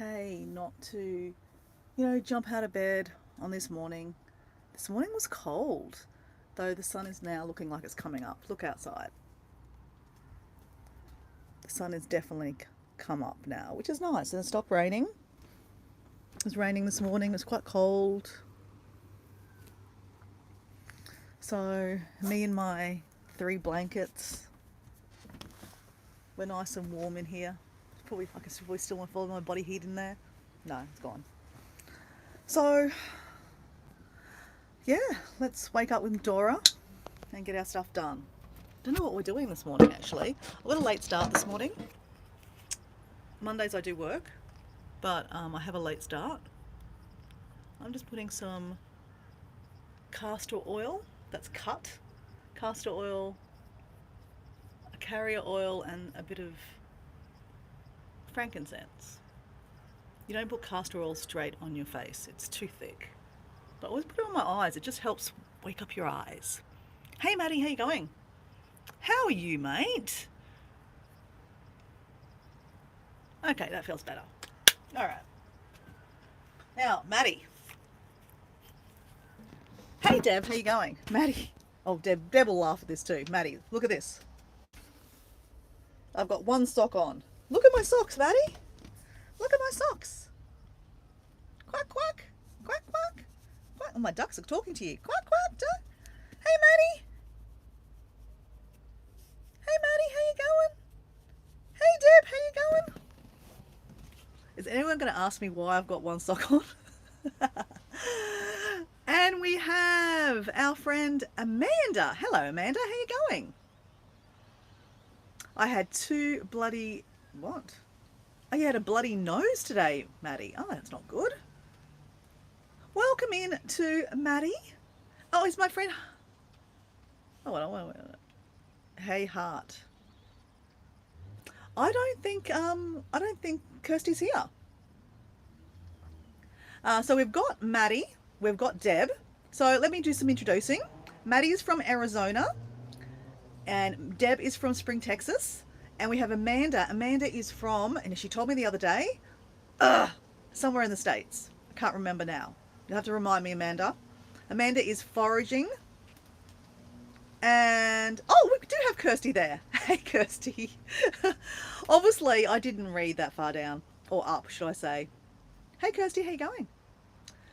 okay not to, jump out of bed on this morning. This morning was cold, though the sun is now looking like it's coming up. Look outside. The sun has definitely come up now, which is nice. And it stopped raining. It was raining this morning. It was quite cold. So, me and my 3 blankets. We're nice and warm in here. I can probably still want to follow my body heat in there. No, it's gone. So, yeah, let's wake up with Dora and get our stuff done. Don't know what we're doing this morning actually. I've got a late start this morning. Mondays I do work, but I have a late start. I'm just putting some castor oil that's cut, castor oil, a carrier oil, and a bit of frankincense. You don't put castor oil straight on your face, it's too thick. But I always put it on my eyes, it just helps wake up your eyes. Hey Maddie, how you going? How are you, mate? Okay, that feels better. Alright. Now, Maddie. Hey Deb, how you going? Maddie. Oh, Deb will laugh at this too. Maddie, look at this. I've got one sock on. Look at my socks, Maddie. Look at my socks. Quack, quack. Quack, quack. Quack. Oh, my ducks are talking to you. Quack, quack, duck. Hey, Maddie. Hey, Maddie, how you going? Hey, Deb, how you going? Is anyone going to ask me why I've got one sock on? And we have our friend Amanda. Hello, Amanda. How you going? I had 2 bloody... What? Oh, you had a bloody nose today, Maddie. Oh, that's not good. Welcome in to Maddie. Oh, it's my friend... Oh, wait. Hey, Heart. I don't think Kirsty's here. So we've got Maddie, we've got Deb. So let me do some introducing. Maddie is from Arizona, and Deb is from Spring, Texas, and we have Amanda. Amanda is from, and she told me the other day, somewhere in the States. I can't remember now. You'll have to remind me, Amanda. Amanda is foraging. And, oh, we do have Kirsty there. Hey, Kirsty. Obviously, I didn't read that far down, or up, should I say. Hey, Kirsty, how you going?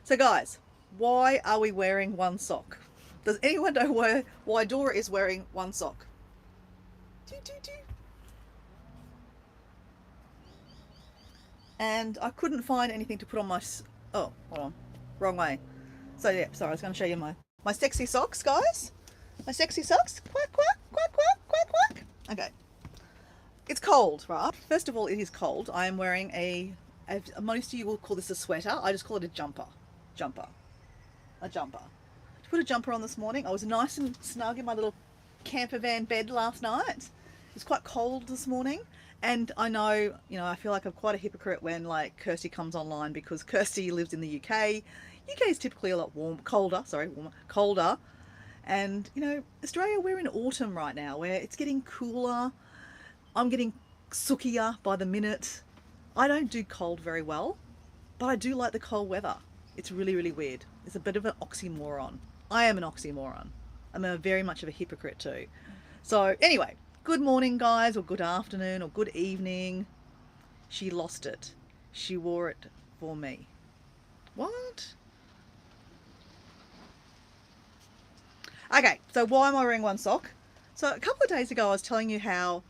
So, guys, why are we wearing one sock? Does anyone know why Dora is wearing one sock? And I couldn't find anything to put on my... Oh, hold on. Wrong way. So, yeah, sorry, I was going to show you my sexy socks, guys. My sexy socks. Quack, quack, quack, quack, quack, quack. Okay. It's cold, right? First of all, it is cold. I am wearing most of you will call this a sweater. I just call it a jumper. A jumper. To put a jumper on this morning. I was nice and snug in my little camper van bed last night. It's quite cold this morning. And I know, I feel like I'm quite a hypocrite when like Kirsty comes online, because Kirsty lives in the UK. UK is typically a lot colder. And, Australia, we're in autumn right now where it's getting cooler. I'm getting sookier by the minute. I don't do cold very well, but I do like the cold weather. It's really, really weird. It's a bit of an oxymoron. I am an oxymoron. I'm very much of a hypocrite too. So anyway, good morning, guys, or good afternoon, or good evening. She lost it. She wore it for me. What? Okay, so why am I wearing one sock? So a couple of days ago I was telling you how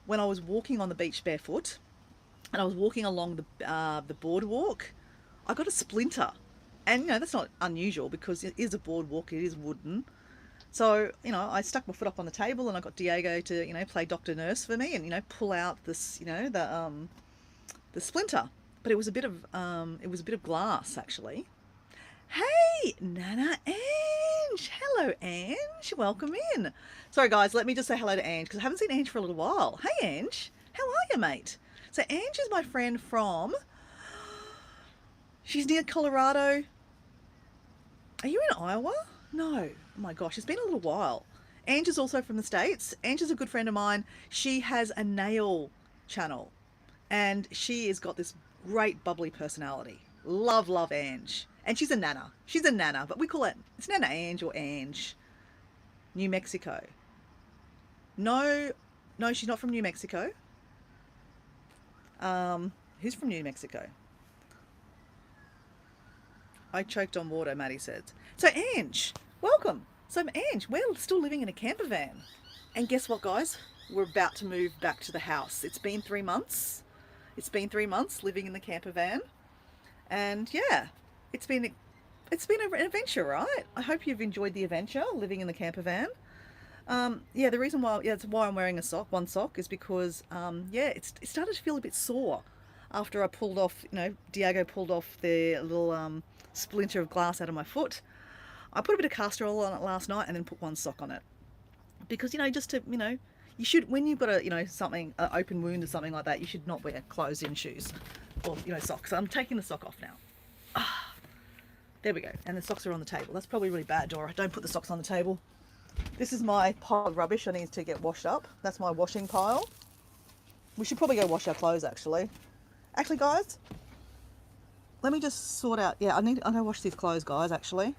when I was walking on the beach barefoot and I was walking along the boardwalk, I got a splinter. And that's not unusual because it is a boardwalk, it is wooden. So, I stuck my foot up on the table and I got Diego to, play Dr. Nurse for me and, pull out this, the splinter. But it was a bit of glass actually. Hey, Nana Ange. Hello, Ange. Welcome in. Sorry, guys. Let me just say hello to Ange because I haven't seen Ange for a little while. Hey, Ange. How are you, mate? So Ange is my friend from... She's near Colorado. Are you in Iowa? No. Oh, my gosh. It's been a little while. Ange is also from the States. Ange is a good friend of mine. She has a nail channel. And she has got this great bubbly personality. Love Ange. And she's a nana. She's a nana, but we call it, it's Nana Ange or Ange. New Mexico. No, no, she's not from New Mexico. Who's from New Mexico? I choked on water, Maddie said. So Ange, welcome. So Ange, we're still living in a camper van. And guess what, guys? We're about to move back to the house. It's been 3 months. It's been 3 months living in the camper van. And yeah, it's been an adventure, right? I hope you've enjoyed the adventure living in the camper van. Yeah, the reason why, yeah, it's why I'm wearing one sock is because, yeah, it started to feel a bit sore after I pulled off, Diego pulled off the little splinter of glass out of my foot. I put a bit of castor oil on it last night and then put one sock on it because, just to, you should, when you've got a, something, an open wound or something like that, you should not wear closed-in shoes or, socks. So I'm taking the sock off now. There we go. And the socks are on the table. That's probably really bad, Dora. Don't put the socks on the table. This is my pile of rubbish I need to get washed up. That's my washing pile. We should probably go wash our clothes, actually. Actually, guys, let me just sort out. Yeah, I'm gonna wash these clothes, guys, actually.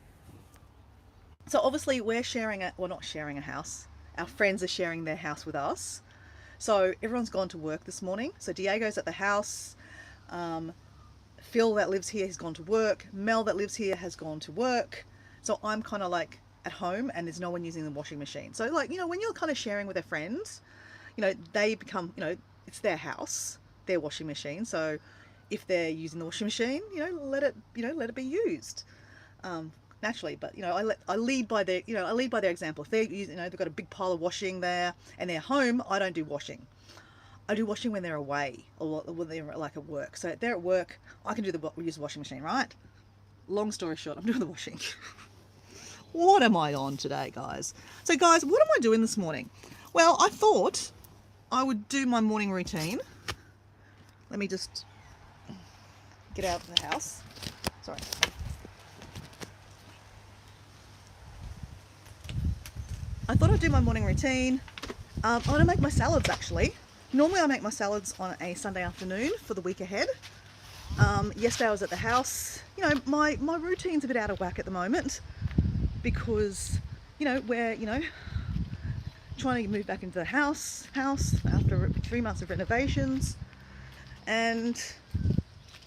So obviously we're sharing not sharing a house. Our friends are sharing their house with us. So everyone's gone to work this morning. So Diego's at the house. Phil that lives here has gone to work. Mel that lives here has gone to work. So I'm kind of like at home and there's no one using the washing machine. So like, when you're kind of sharing with their friends, they become, it's their house, their washing machine. So if they're using the washing machine, let it be used. Naturally, but I lead by their example. If they're using, they've got a big pile of washing there and they're home, I don't do washing. I do washing when they're away or when they're like at work. So if they're at work, I can use the washing machine, right? Long story short, I'm doing the washing. What am I on today, guys? So guys, what am I doing this morning? Well, I thought I would do my morning routine. Let me just get out of the house. Sorry. I thought I'd do my morning routine. I want to make my salads, actually. Normally I make my salads on a Sunday afternoon for the week ahead. Yesterday I was at the house. My routine's a bit out of whack at the moment because, we're, trying to move back into the house after 3 months of renovations. And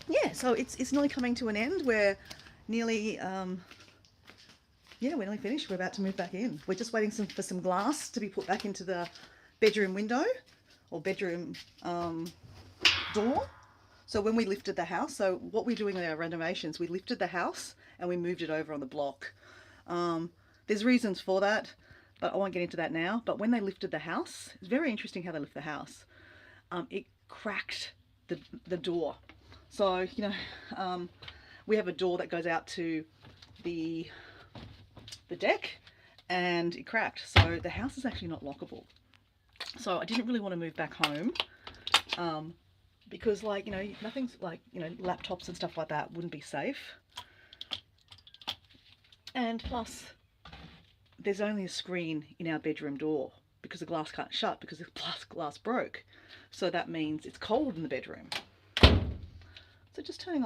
yeah, so it's nearly coming to an end. We're nearly, we're nearly finished. We're about to move back in. We're just waiting for some glass to be put back into the bedroom window or bedroom door. So when we lifted the house, so what we're doing with our renovations, we lifted the house and we moved it over on the block. There's reasons for that, but I won't get into that now. But when they lifted the house, it's very interesting how they lift the house. It cracked the door. So, we have a door that goes out to the deck and it cracked. So the house is actually not lockable. So I didn't really want to move back home because nothing's like, laptops and stuff like that wouldn't be safe. And plus there's only a screen in our bedroom door because the glass can't shut because the glass broke. So that means it's cold in the bedroom. So just turning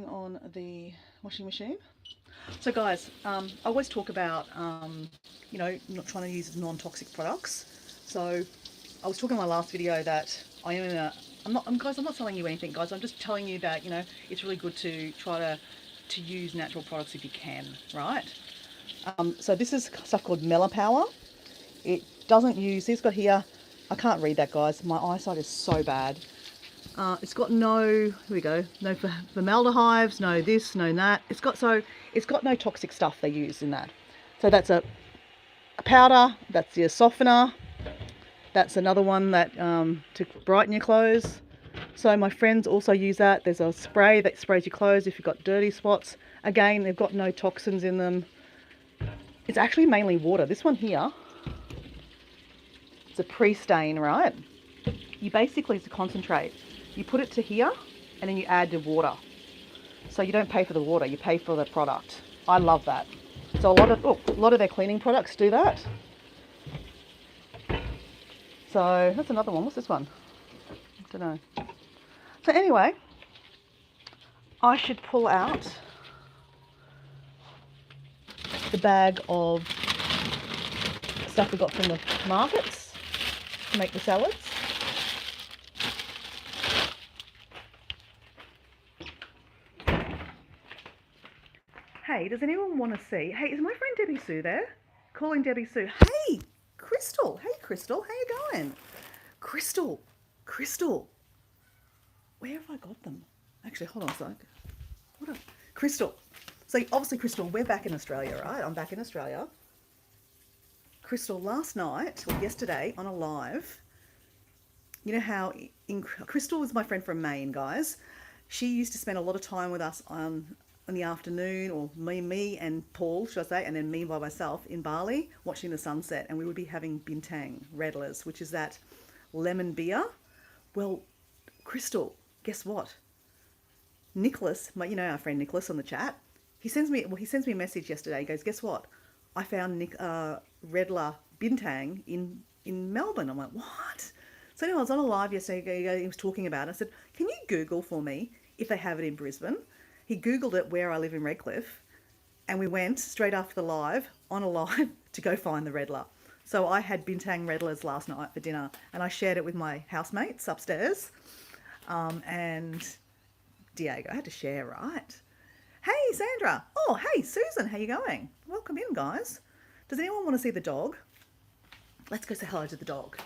on the washing machine. So guys, I always talk about, not trying to use non-toxic products. So I was talking in my last video that I'm not selling you anything, guys. I'm just telling you that, it's really good to try to use natural products if you can, right? So this is stuff called Melapower. It doesn't use, it's got here, I can't read that, guys. My eyesight is so bad. It's got no, here we go, no formaldehydes, no this, no that. It's got no toxic stuff they use in that. So that's a powder, that's your softener. That's another one that to brighten your clothes. So my friends also use that. There's a spray that sprays your clothes if you've got dirty spots. Again, they've got no toxins in them. It's actually mainly water. This one here, it's a pre-stain, right? You basically, to concentrate, you put it to here and then you add the water. So you don't pay for the water, you pay for the product. I love that. So a lot of their cleaning products do that. So that's another one. What's this one? I don't know. So anyway, I should pull out the bag of stuff we got from the markets to make the salads. Hey, does anyone want to see? Hey, is my friend Debbie Sue there? Calling Debbie Sue. Hey, Crystal. Hey, Crystal. How you going? Crystal. Crystal. Where have I got them? Actually, hold on a sec. What a... Crystal. So obviously, Crystal, we're back in Australia, right? I'm back in Australia. Crystal, last night or yesterday on a live, you know how Crystal was my friend from Maine, guys. She used to spend a lot of time with us in the afternoon, or me and Paul, should I say, and then me by myself in Bali watching the sunset, and we would be having bintang redlers, which is that lemon beer. Well, Crystal, guess what? Nicholas, you know our friend Nicholas on the chat, he sends me a message yesterday. He goes, guess what? I found Redler Bintang in Melbourne. I'm like, what? So anyway, I was on a live yesterday. He was talking about it. I said, can you Google for me if they have it in Brisbane? He Googled it where I live in Redcliffe, and we went straight after the live on a live to go find the Redler. So I had Bintang Redlers last night for dinner, and I shared it with my housemates upstairs, and Diego. I had to share, right? Hey, Sandra. Oh, hey, Susan. How you going? Welcome in, guys. Does anyone want to see the dog? Let's go say hello to the dog.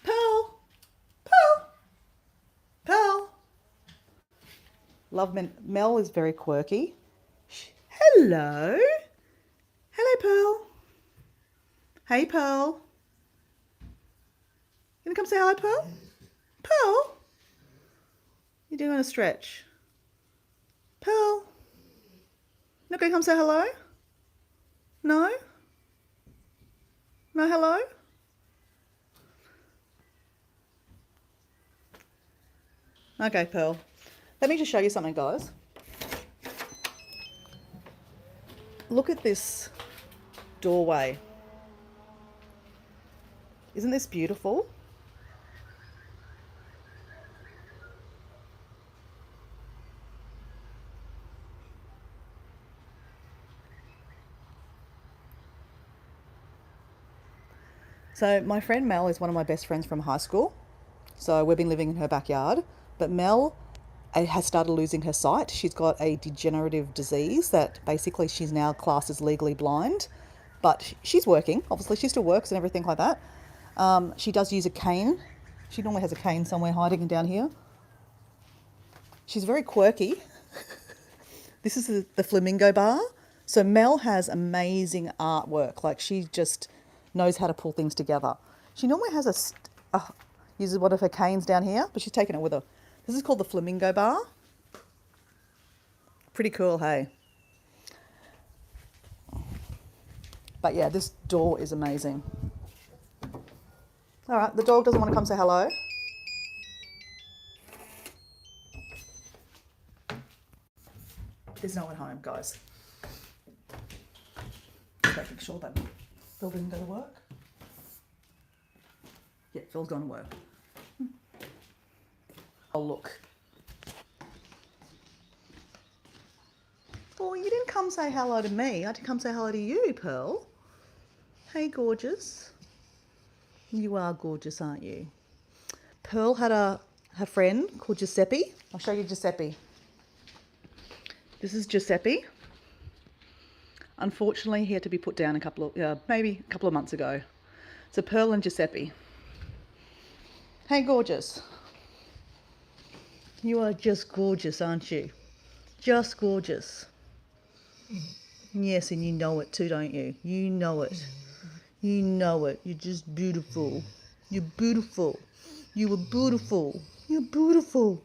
Pearl. Pearl. Pearl. Love Mel is very quirky. Hello. Hello, Pearl. Hey, Pearl. You gonna come say hello, Pearl? Pearl? You're doing a stretch. Pearl? Not gonna come say hello? No? No hello? Okay, Pearl. Let me just show you something, guys. Look at this doorway. Isn't this beautiful? So my friend Mel is one of my best friends from high school. So we've been living in her backyard. But Mel has started losing her sight. She's got a degenerative disease that basically she's now classed as legally blind. But she's working. Obviously, she still works and everything like that. She does use a cane. She normally has a cane somewhere hiding down here. She's very quirky. This is the Flamingo Bar. So Mel has amazing artwork. Like, she just knows how to pull things together. She normally has uses one of her canes down here, but she's taken it with her. This is called the Flamingo Bar. Pretty cool, hey? But yeah, this door is amazing. All right, the dog doesn't want to come say hello. There's no one home, guys. Making sure that Phil didn't go to work. Yeah, Phil's gone to work. Oh, look. Well, you didn't come say hello to me. I had to come say hello to you, Pearl. Hey, gorgeous. You are gorgeous, aren't you? Pearl had her friend called Giuseppe. I'll show you Giuseppe. This is Giuseppe. Unfortunately, he had to be put down maybe a couple of months ago. So Pearl and Giuseppe. Hey, gorgeous. You are just gorgeous, aren't you? Just gorgeous. Yes, and you know it too, don't you? You know it. You know it. You're just beautiful. You're beautiful. You were beautiful. You're beautiful.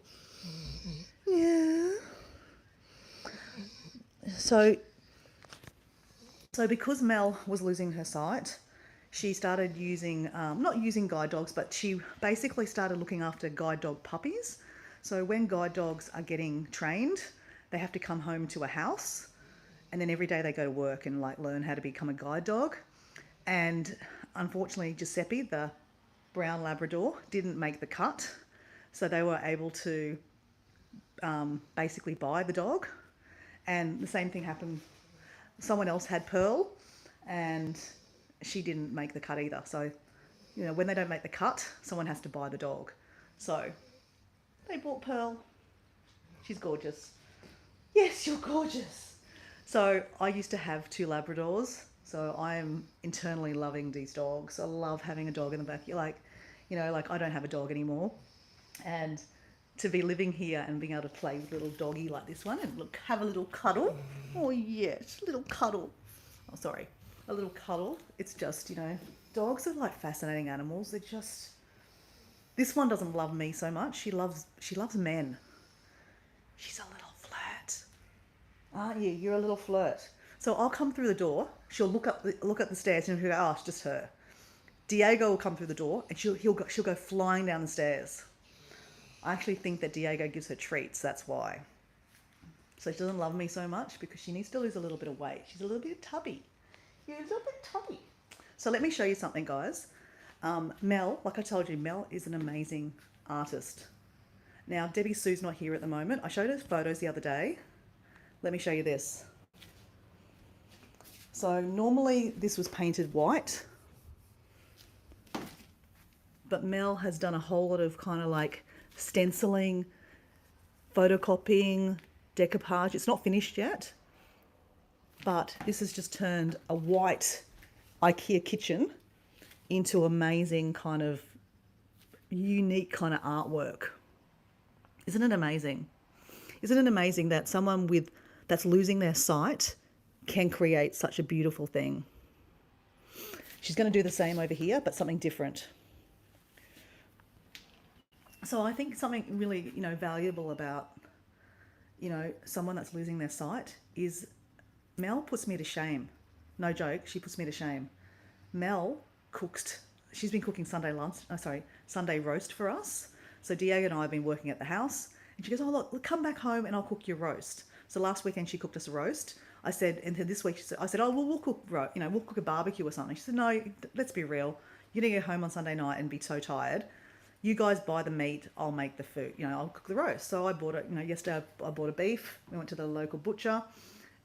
Yeah. So because Mel was losing her sight, she started using, not using guide dogs, but she basically started looking after guide dog puppies. So when guide dogs are getting trained, they have to come home to a house, and then every day they go to work and like learn how to become a guide dog. And unfortunately, Giuseppe, the brown Labrador, didn't make the cut. So they were able to basically buy the dog. And the same thing happened. Someone else had Pearl, and she didn't make the cut either. So, when they don't make the cut, someone has to buy the dog. So they bought Pearl. She's gorgeous. Yes, you're gorgeous. So I used to have two Labradors. So I am internally loving these dogs. I love having a dog in the back. You're like, like I don't have a dog anymore. And to be living here and being able to play with a little doggy like this one and look, have a little cuddle. Oh yes, a little cuddle. Oh, sorry, a little cuddle. It's just, dogs are like fascinating animals. They're just. This one doesn't love me so much. She loves men. She's a little flirt, aren't you? You're a little flirt. So I'll come through the door. She'll look up the stairs and she'll go, "Oh, it's just her." Diego will come through the door and she'll go flying down the stairs. I actually think that Diego gives her treats. That's why. So she doesn't love me so much because she needs to lose a little bit of weight. She's a little bit tubby. You're a little bit tubby. So let me show you something, guys. Mel, like I told you, Mel is an amazing artist. Now, Debbie Sue's not here at the moment. I showed her photos the other day. Let me show you this. So normally this was painted white, but Mel has done a whole lot of kind of like stenciling, photocopying, decoupage. It's not finished yet, but this has just turned a white IKEA kitchen into amazing kind of unique kind of artwork. Isn't it amazing? Isn't it amazing that someone that's losing their sight can create such a beautiful thing? She's going to do the same over here, but something different. So I think something really, valuable about, someone that's losing their sight is Mel puts me to shame. No joke, she puts me to shame. Mel she's been cooking Sunday roast for us. So Diego and I have been working at the house, and she goes, "Oh look, come back home and I'll cook your roast." So last weekend she cooked us a roast. I said, and then this week I said, "Oh well, we'll cook a barbecue or something." She said, "No, let's be real. You're gonna get home on Sunday night and be so tired. You guys buy the meat, I'll make the food. I'll cook the roast." So I bought it. Yesterday I bought a beef. We went to the local butcher,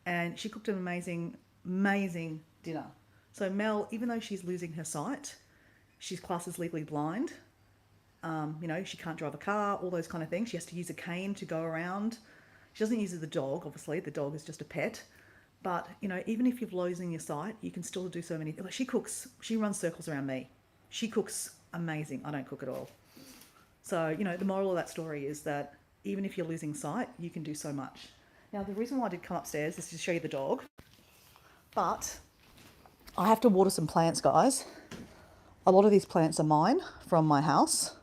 and she cooked an amazing, amazing dinner. So Mel, even though she's losing her sight, she's classed as legally blind. She can't drive a car, all those kind of things. She has to use a cane to go around. She doesn't use the dog, obviously. The dog is just a pet. But, even if you're losing your sight, you can still do so many things. Like she runs circles around me. She cooks amazing. I don't cook at all. So, the moral of that story is that even if you're losing sight, you can do so much. Now, the reason why I did come upstairs is to show you the dog. But I have to water some plants, guys. A lot of these plants are mine from my house.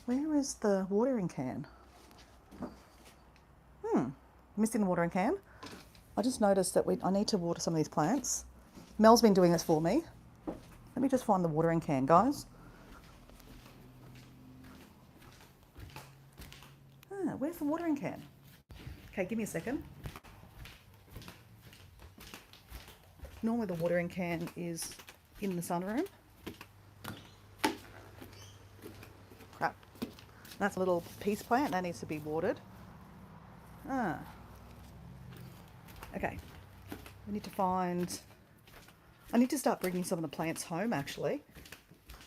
Where is the watering can? Missing the watering can. I just noticed that I need to water some of these plants. Mel's been doing this for me. Let me just find the watering can, guys. Where's the watering can? Okay, give me a second. Normally the watering can is in the sunroom. Crap. That's a little peace plant that needs to be watered. Okay. I need to start bringing some of the plants home, actually.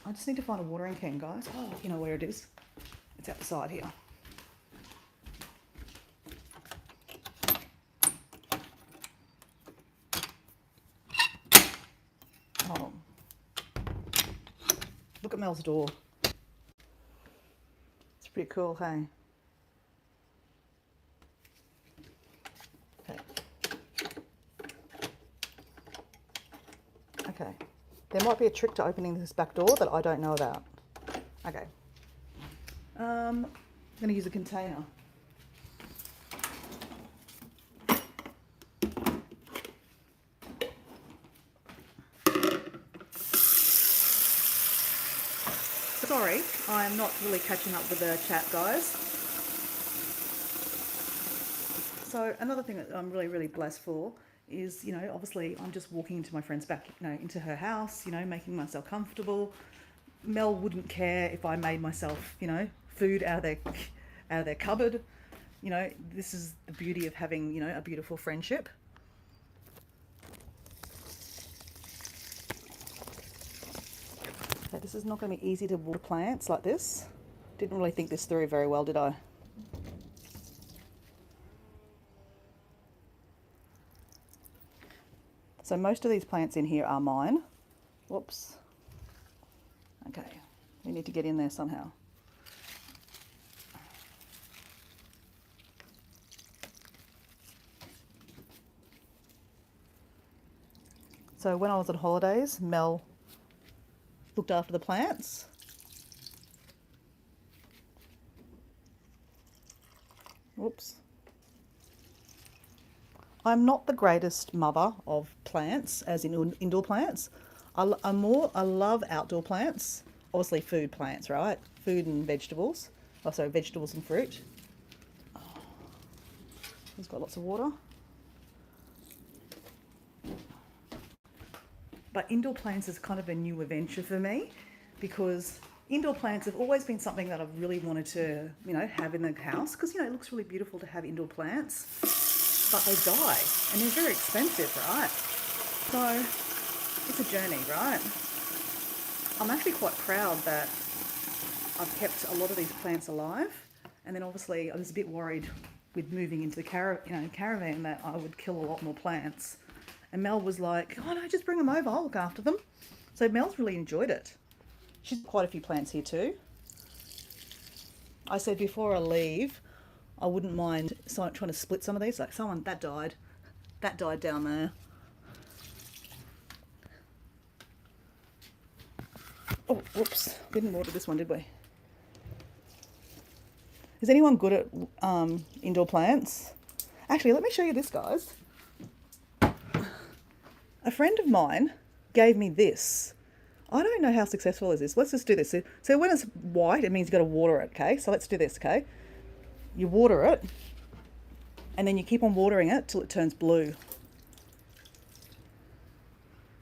I just need to find a watering can, guys. Oh, you know where it is. It's outside here. Oh. Look at Mel's door. It's pretty cool, hey? Okay. There might be a trick to opening this back door that I don't know about. Okay. I'm going to use a container. Sorry, I'm not really catching up with the chat, guys. So another thing that I'm really, really blessed for is, obviously I'm just walking into my friend's back, into her house, making myself comfortable, Mel wouldn't care if I made myself, food out of their cupboard. This is the beauty of having, a beautiful friendship. Okay, this is not going to be easy to water plants like this. Didn't really think this through very well, did I? So most of these plants in here are mine. Whoops. Okay, we need to get in there somehow. So when I was on holidays, Mel looked after the plants. Whoops. I'm not the greatest mother of plants, as in indoor plants. I love outdoor plants. Obviously food plants, right? Food and vegetables. Oh, sorry, vegetables and fruit. It's got lots of water. But indoor plants is kind of a new adventure for me, because indoor plants have always been something that I've really wanted to, have in the house, because, it looks really beautiful to have indoor plants, but they die and they're very expensive, right? So it's a journey, right? I'm actually quite proud that I've kept a lot of these plants alive, and then obviously I was a bit worried with moving into the caravan that I would kill a lot more plants. And Mel was like, oh no, just bring them over, I'll look after them. So Mel's really enjoyed it. She's got quite a few plants here too. I said before I leave, I wouldn't mind trying to split some of these. Like that died down there. Oh, whoops, we didn't water this one, did we? Is anyone good at indoor plants? Actually, let me show you this, guys. A friend of mine gave me this. I don't know how successful is this. Let's just do this. So when it's white, it means you've got to water it, okay? So let's do this, okay? You water it, and then you keep on watering it till it turns blue.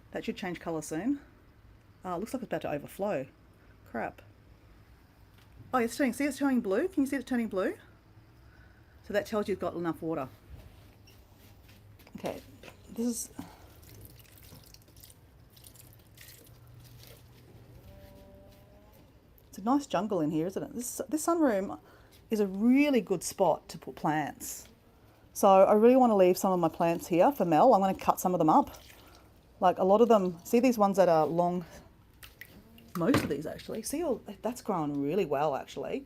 That should change colour soon. Oh, it looks like it's about to overflow. Crap. Oh, it's turning blue. Can you see it's turning blue? So that tells you it's got enough water. Okay, this is... It's a nice jungle in here, isn't it? This sunroom is a really good spot to put plants. So I really want to leave some of my plants here for Mel. I'm going to cut some of them up. Like a lot of them, see these ones that are long, most of these actually. See, that's grown really well actually.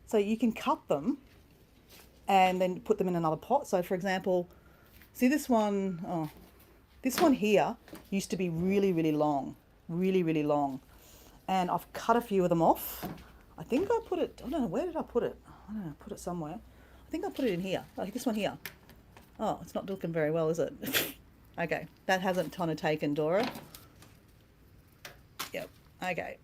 So you can cut them and then put them in another pot. So for example, see this one, this one here used to be really, really long, really, really long. And I've cut a few of them off. I think I put it, I don't know, where did I put it? I don't know, put it somewhere. I think I put it in here, like this one here. Oh, it's not looking very well, is it? Okay, that hasn't kind of taken, Dora. Yep, okay.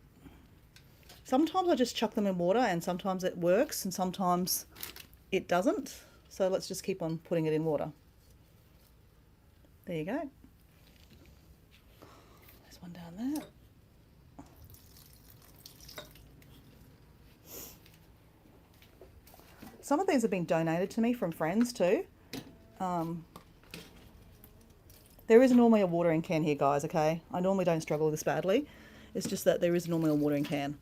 Sometimes I just chuck them in water and sometimes it works and sometimes it doesn't. So let's just keep on putting it in water. There you go. There's one down there. Some of these have been donated to me from friends too. There is normally a watering can here, guys, okay? I normally don't struggle with this badly. It's just that there is normally a watering can.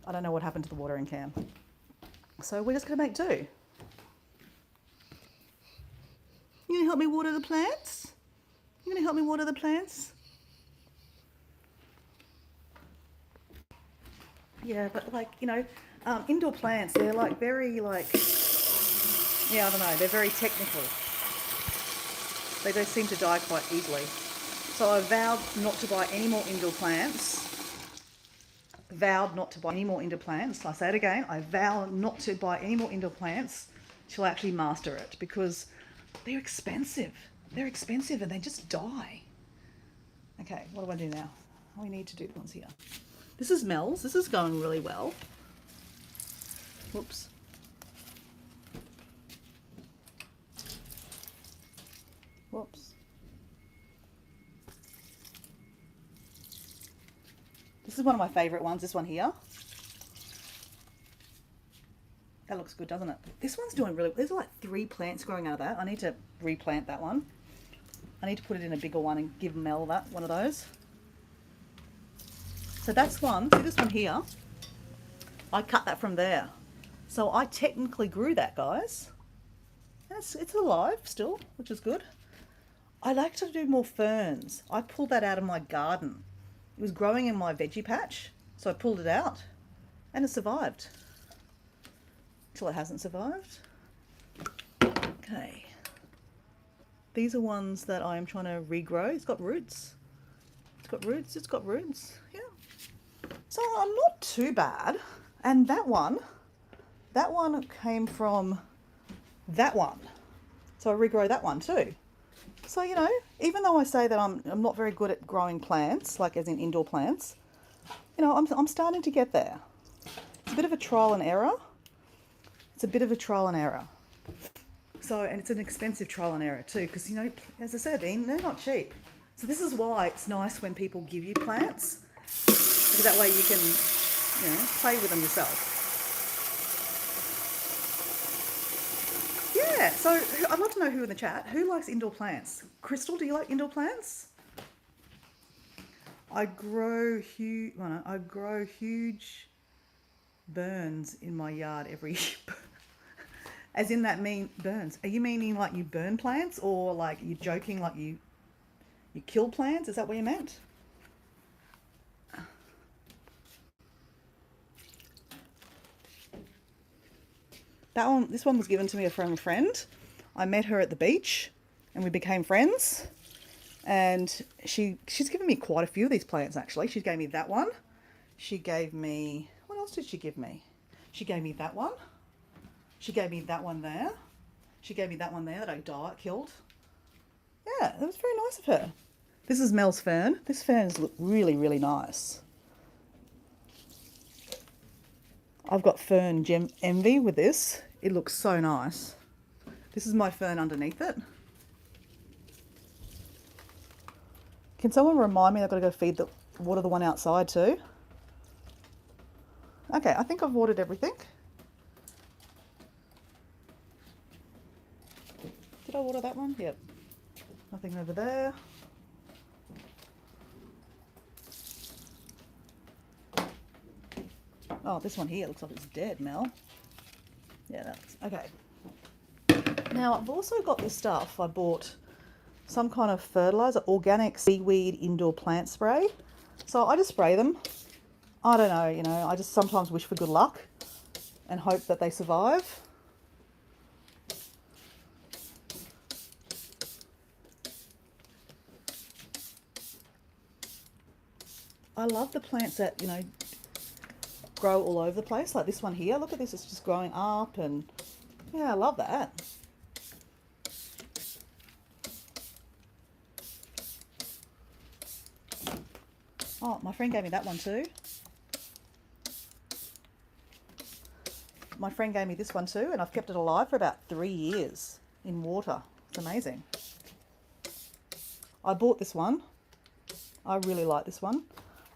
I don't know what happened to the watering can. So we're just going to make do. You going to help me water the plants? You going to help me water the plants? Yeah, but like, indoor plants, they're like very like, yeah, I don't know, they're very technical. They don't seem to die quite easily. So I vowed not to buy any more indoor plants. Vowed not to buy any more indoor plants. I say it again, I vow not to buy any more indoor plants till I actually master it, because they're expensive. They're expensive and they just die. Okay, what do I do now? We need to do the ones here. This is Mel's. This is going really well. Whoops. Whoops. This is one of my favourite ones, this one here. That looks good, doesn't it? This one's doing really... There's like 3 plants growing out of that. I need to replant that one. I need to put it in a bigger one and give Mel that, one of those. So that's one. See this one here? I cut that from there. So I technically grew that, guys. And it's alive still, which is good. I like to do more ferns. I pulled that out of my garden. It was growing in my veggie patch, so I pulled it out and it survived. Till it hasn't survived. Okay. These are ones that I'm trying to regrow. It's got roots. It's got roots. It's got roots. Yeah. So I'm not too bad. And that one came from that one. So I regrow that one too. So, you know, even though I say that I'm not very good at growing plants, like as in indoor plants, you know, I'm starting to get there. It's a bit of a trial and error. It's a bit of a trial and error. So, and it's an expensive trial and error too, because, you know, as I said, they're not cheap. So this is why it's nice when people give you plants, because that way you can, you know, play with them yourself. Yeah, so I'd love to know who in the chat, who likes indoor plants? Crystal, do you like indoor plants? I grow huge burns in my yard every year. As in that mean burns. Are you meaning like you burn plants, or like you're joking like you kill plants? Is that what you meant? This one was given to me from a friend. I met her at the beach and we became friends. And she's given me quite a few of these plants actually. She gave me that one. She gave me, what else did she give me? She gave me that one. She gave me that one there. She gave me that one there that I killed. Yeah, that was very nice of her. This is Mel's fern. This fern's look really, really nice. I've got fern gem envy with this. It looks so nice. This is my fern underneath it. Can someone remind me I've got to go water the one outside too? Okay, I think I've watered everything. Did I water that one? Yep. Nothing over there. Oh, this one here looks like it's dead, Mel. Yeah, that's okay. Now, I've also got this stuff. I bought some kind of fertilizer, organic seaweed indoor plant spray. So I just spray them. I don't know, you know, I just sometimes wish for good luck and hope that they survive. I love the plants that, you know, grow all over the place, like this one here. Look at this, it's just growing up, and yeah, I love that. Oh, my friend gave me that one too. My friend gave me this one too, and I've kept it alive for about 3 years in water. It's amazing. I bought this one. I really like this one.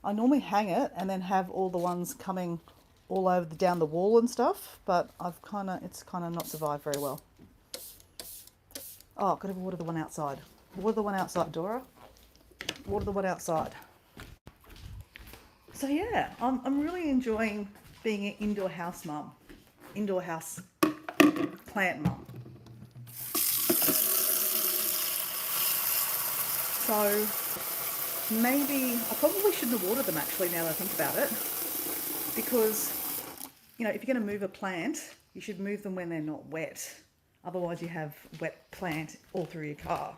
I normally hang it and then have all the ones coming all over down the wall and stuff, but it's kind of not survived very well. Oh, I've got to water the one outside. Water the one outside, Dora. Water the one outside. So yeah, I'm really enjoying being an indoor house mum. Indoor house plant mum. So maybe I probably shouldn't have watered them actually, now that I think about it, because, you know, if you're going to move a plant, you should move them when they're not wet. Otherwise you have wet plant all through your car.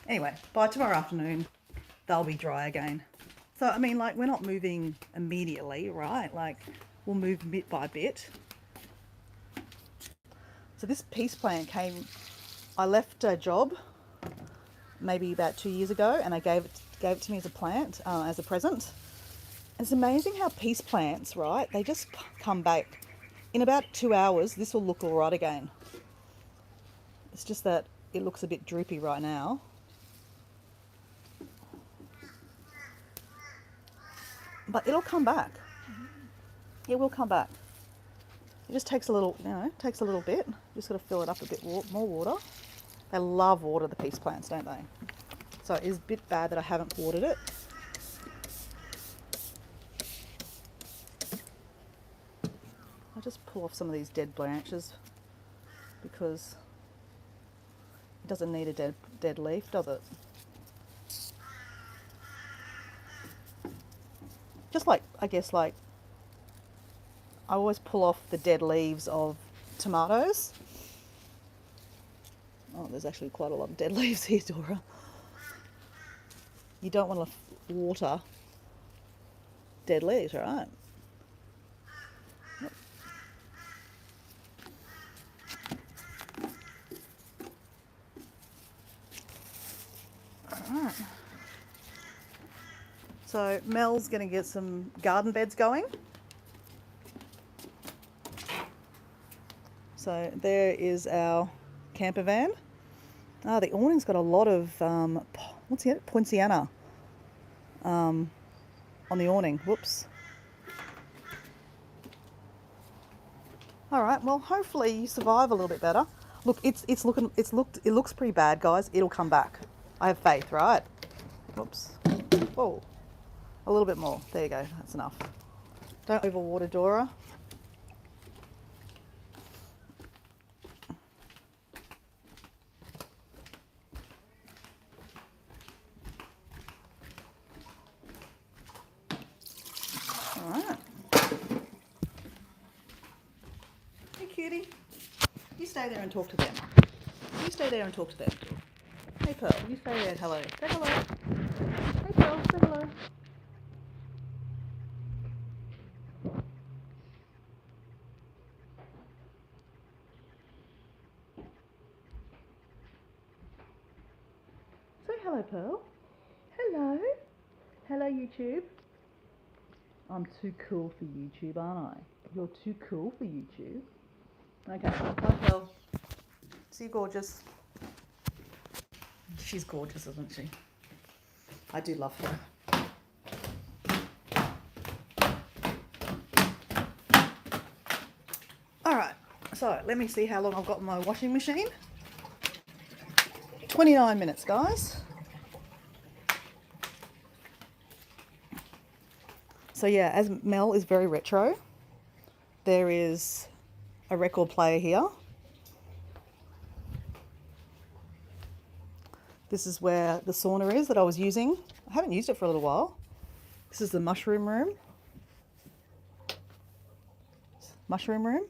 Anyway, by tomorrow afternoon, they'll be dry again. So, I mean, like, we're not moving immediately, right? Like, we'll move bit by bit. So this peace plant I left a job maybe about 2 years ago, and I gave it to me as a plant, as a present. It's amazing how peace plants, right? They just come back. In about 2 hours, this will look all right again. It's just that it looks a bit droopy right now. but it'll come back. It will come back. It just takes a little, takes a little bit. Just got to fill it up a bit more water. They love water, the peace plants, don't they? So it is a bit bad that I haven't watered it. I'll just pull off some of these dead branches because it doesn't need a dead leaf, does it? Just like, I guess, like, I always pull off the dead leaves of tomatoes. Oh, there's actually quite a lot of dead leaves here, Dora. You don't want to water dead leaves, right? Alright. So Mel's going to get some garden beds going. So there is our camper van. Ah, the awning's got a lot of, what's it? Poinciana on the awning. Whoops. All right, well, hopefully you survive a little bit better. Look, it looks pretty bad, guys. It'll come back. I have faith, right? Whoops. Whoa. A little bit more. There you go. That's enough. Don't overwater, Dora. All right. Hey, cutie. You stay there and talk to them. You stay there and talk to them. Hey, Pearl. You stay there and hello. Say hello. Hey, Pearl. Say hello. Say hello, Pearl. Hello. Hello, YouTube. I'm too cool for YouTube, aren't I? You're too cool for YouTube. Okay, bye, Pearl. See you, gorgeous. She's gorgeous, isn't she? I do love her. All right, so let me see how long I've got in my washing machine. 29 minutes, guys. So yeah, as Mel is very retro, there is a record player here. This is where the sauna is that I was using. I haven't used it for a little while. This is the mushroom room. Mushroom room,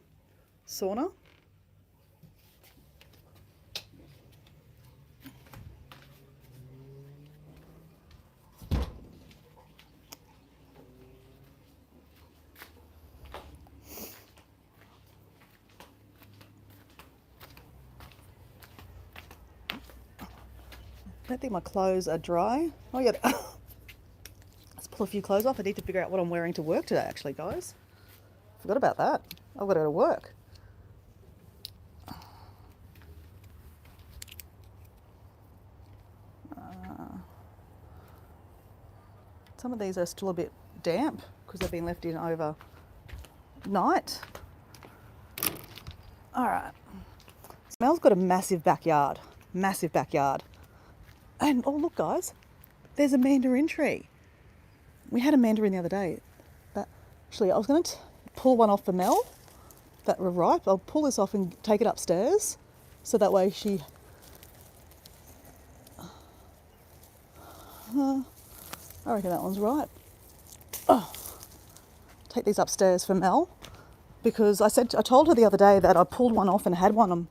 sauna. I don't think my clothes are dry. Oh yeah, let's pull a few clothes off. I need to figure out what I'm wearing to work today, actually, guys. Forgot about that. I've got to go to work. Some of these are still a bit damp because they've been left in overnight. All right. Mel's got a massive backyard. Massive backyard. And, oh, look, guys, there's a mandarin tree. We had a mandarin the other day. But actually, I was going to pull one off for Mel that were ripe. I'll pull this off and take it upstairs so that way she... I reckon that one's ripe. Oh, take these upstairs for Mel because I told her the other day that I pulled one off and had one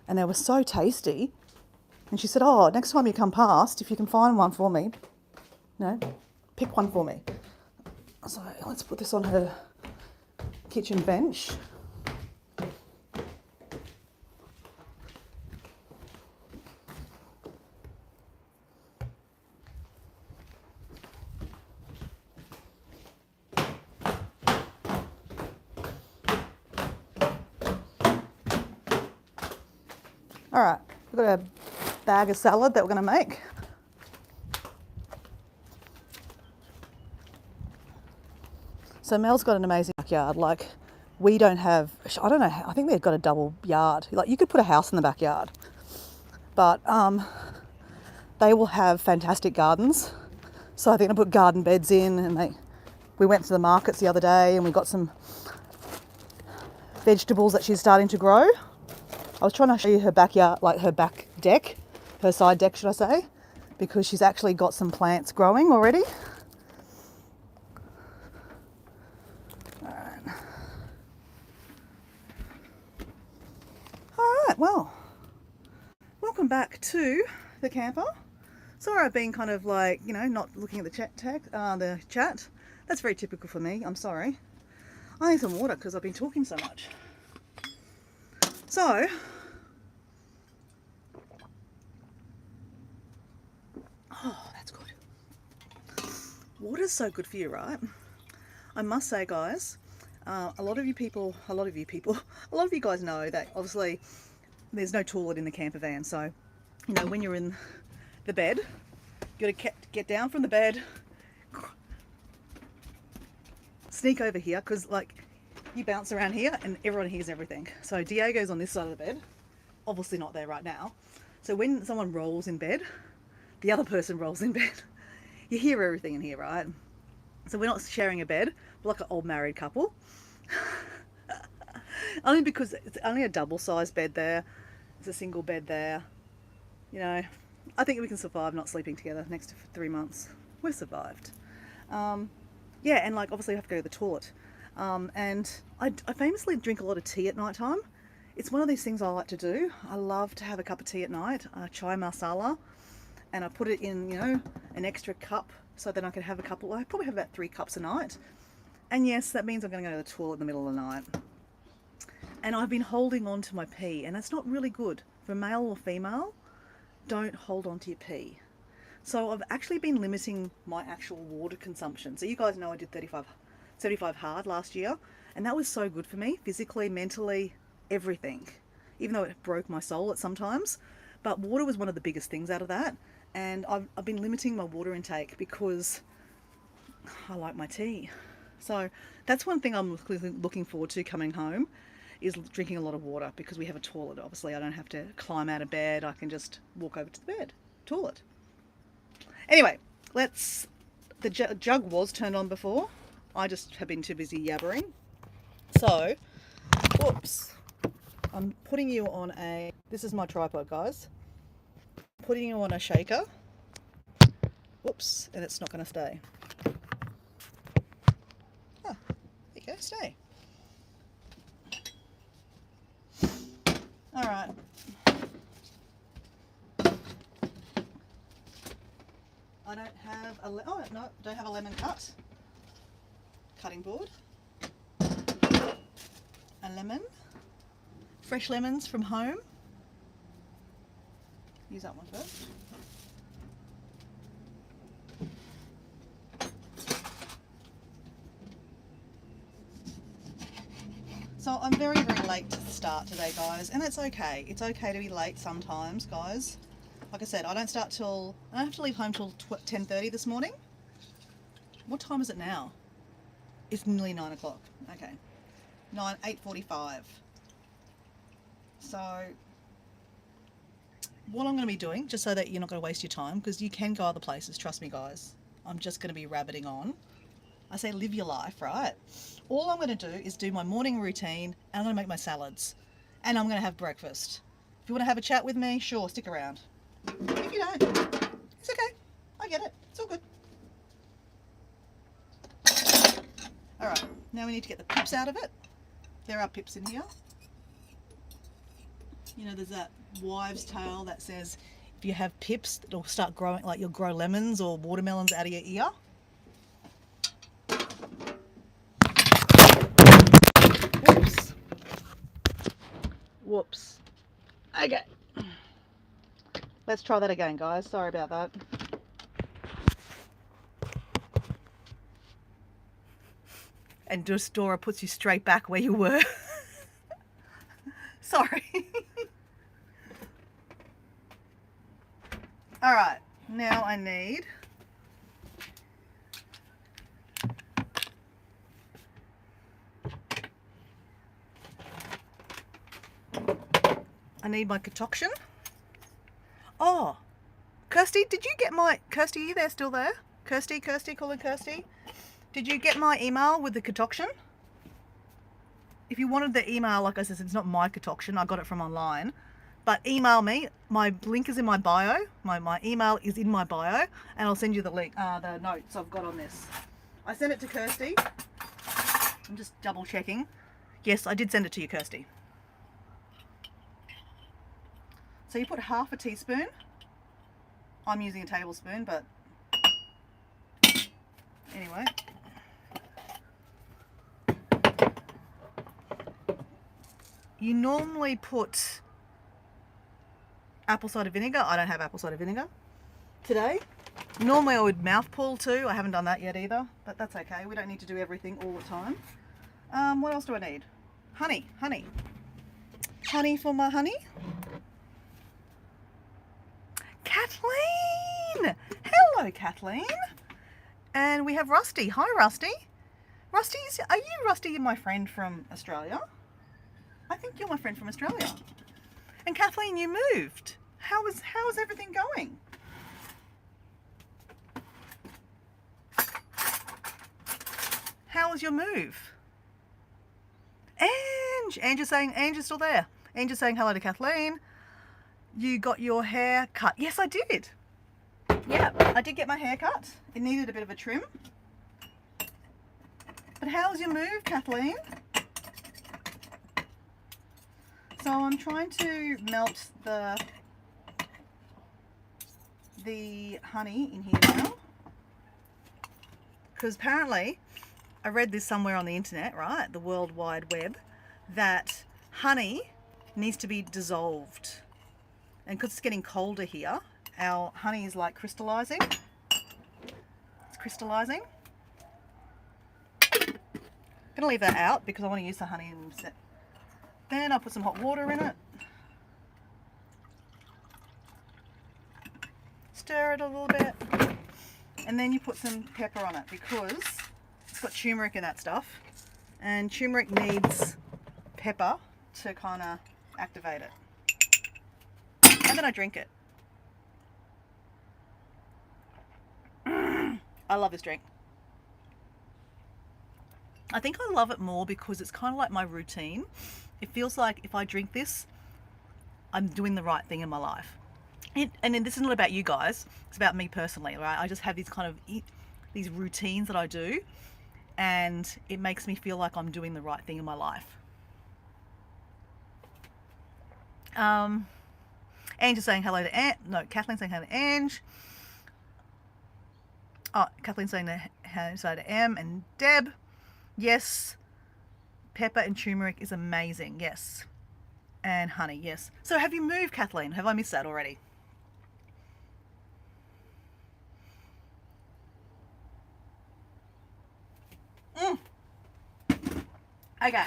and they were so tasty. And she said, oh, next time you come past, if you can find one for me, pick one for me. So let's put this on her kitchen bench. All right, we've got a bag of salad that we're going to make. So Mel's got an amazing backyard. Like, we don't have, I don't know, I think they've got a double yard. Like, you could put a house in the backyard. But they will have fantastic gardens. So I think I put garden beds in, and we went to the markets the other day and we got some vegetables that she's starting to grow. I was trying to show you her backyard, like her back deck, her side deck, should I say, because she's actually got some plants growing already. All right, well, welcome back to the camper. Sorry I've been kind of like, you know, not looking at the chat. That's very typical for me. I'm sorry. I need some water because I've been talking so much. So, oh, that's good. Water's so good for you, right? I must say, guys, a lot of you guys know that obviously there's no toilet in the camper van. So, you know, when you're in the bed, you got to get down from the bed, sneak over here, because like you bounce around here and everyone hears everything. So Diego's on this side of the bed, obviously not there right now. So when someone rolls in bed, the other person rolls in bed. You hear everything in here, right? So we're not sharing a bed, we're like an old married couple. Only because it's only a double-sized bed there. It's a single bed there. You know, I think we can survive not sleeping together next to 3 months. We've survived. Yeah, and like obviously I have to go to the toilet. And I famously drink a lot of tea at night time. It's one of these things I like to do. I love to have a cup of tea at night, chai masala, and I put it in, you know, an extra cup so that I can have a couple. I probably have about 3 cups a night. And yes, that means I'm going to go to the toilet in the middle of the night. And I've been holding on to my pee, and that's not really good. For male or female, don't hold on to your pee. So I've actually been limiting my actual water consumption. So you guys know I did 75 hard last year, and that was so good for me, physically, mentally, everything. Even though it broke my soul at sometimes. But water was one of the biggest things out of that. And I've been limiting my water intake because I like my tea. So that's one thing I'm looking forward to coming home, is drinking a lot of water, because we have a toilet. Obviously I don't have to climb out of bed. I can just walk over to the bed, toilet. Anyway, the jug was turned on before. I just have been too busy yabbering. So, whoops. I'm putting you on this is my tripod, guys. Putting you on a shaker. Whoops, and it's not going to stay. Oh, there you go, stay. All right. I don't have don't have a lemon cutting board. A lemon. Fresh lemons from home. Use that one first. So I'm very, very late to the start today, guys, and it's okay. It's okay to be late sometimes, guys. Like I said, I don't have to leave home till 10:30 this morning. What time is it now? It's nearly 9 o'clock. Okay. 8:45. So what I'm going to be doing, just so that you're not going to waste your time, because you can go other places, trust me, guys. I'm just going to be rabbiting on. I say live your life, right? All I'm going to do is do my morning routine, and I'm going to make my salads, and I'm going to have breakfast. If you want to have a chat with me, sure, stick around. If you don't, it's okay. I get it. It's all good. All right, now we need to get the pips out of it. There are pips in here. You know, there's that wives' tale that says if you have pips, it'll start growing, like you'll grow lemons or watermelons out of your ear. Whoops. Whoops. Okay. Let's try that again, guys. Sorry about that. And just Dora puts you straight back where you were. Sorry. All right, now I need I need my concoction. Oh, Kirsty, did you get my... Kirsty, are you there, still there? Kirsty, call her Kirsty. Did you get my email with the concoction? If you wanted the email, like I said, it's not my concoction. I got it from online. But email me. My link is in my bio. My email is in my bio. And I'll send you the link, the notes I've got on this. I sent it to Kirsty. I'm just double checking. Yes, I did send it to you, Kirsty. So you put half a teaspoon. I'm using a tablespoon, but anyway. You normally put apple cider vinegar. I don't have apple cider vinegar today. Normally I would mouth pull too. I haven't done that yet either, but that's okay. We don't need to do everything all the time. What else do I need? Honey. Honey for my honey. Kathleen! Hello, Kathleen. And we have Rusty. Hi, Rusty. Rusty, are you Rusty, my friend from Australia? I think you're my friend from Australia. And Kathleen, you moved. How is everything going? How was your move? Ange is still there. Ange is saying hello to Kathleen. You got your hair cut. Yes, I did. Yeah, I did get my hair cut. It needed a bit of a trim. But how's your move, Kathleen? So I'm trying to melt the honey in here now. Because apparently, I read this somewhere on the internet, right? The World Wide Web, that honey needs to be dissolved. And because it's getting colder here, our honey is like crystallizing. It's crystallizing. I'm going to leave that out because I want to use the honey in a set. Then I'll put some hot water in it. Stir it a little bit. And then you put some pepper on it because it's got turmeric in that stuff. And turmeric needs pepper to kind of activate it. And then I drink it. I love this drink. I think I love it more because it's kind of like my routine. It feels like if I drink this, I'm doing the right thing in my life. And this is not about you guys. It's about me personally, right? I just have these kind of these routines that I do, and it makes me feel like I'm doing the right thing in my life. Ange is saying hello to Kathleen's saying hello to Ange. Oh, Kathleen's saying hello to Em and Deb. Yes. Pepper and turmeric is amazing. Yes. And honey. Yes. So have you moved, Kathleen? Have I missed that already? Okay.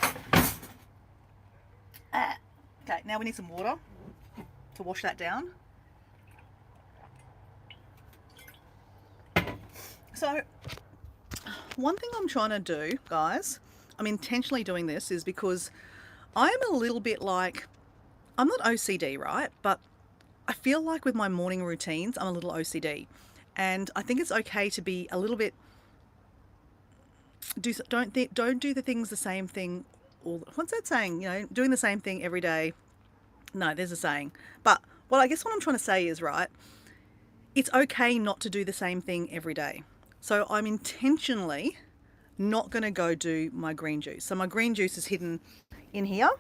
Okay, now we need some water to wash that down. So, one thing I'm trying to do, guys, I'm intentionally doing this, is because I'm a little bit like, I'm not OCD, right? But I feel like with my morning routines, I'm a little OCD. And I think it's okay to be a little bit, don't do the things the same thing. What's that saying? You know, doing the same thing every day. No, there's a saying. But what I'm trying to say is, right, it's okay not to do the same thing every day. So I'm intentionally not going to go do my green juice. So my green juice is hidden in here,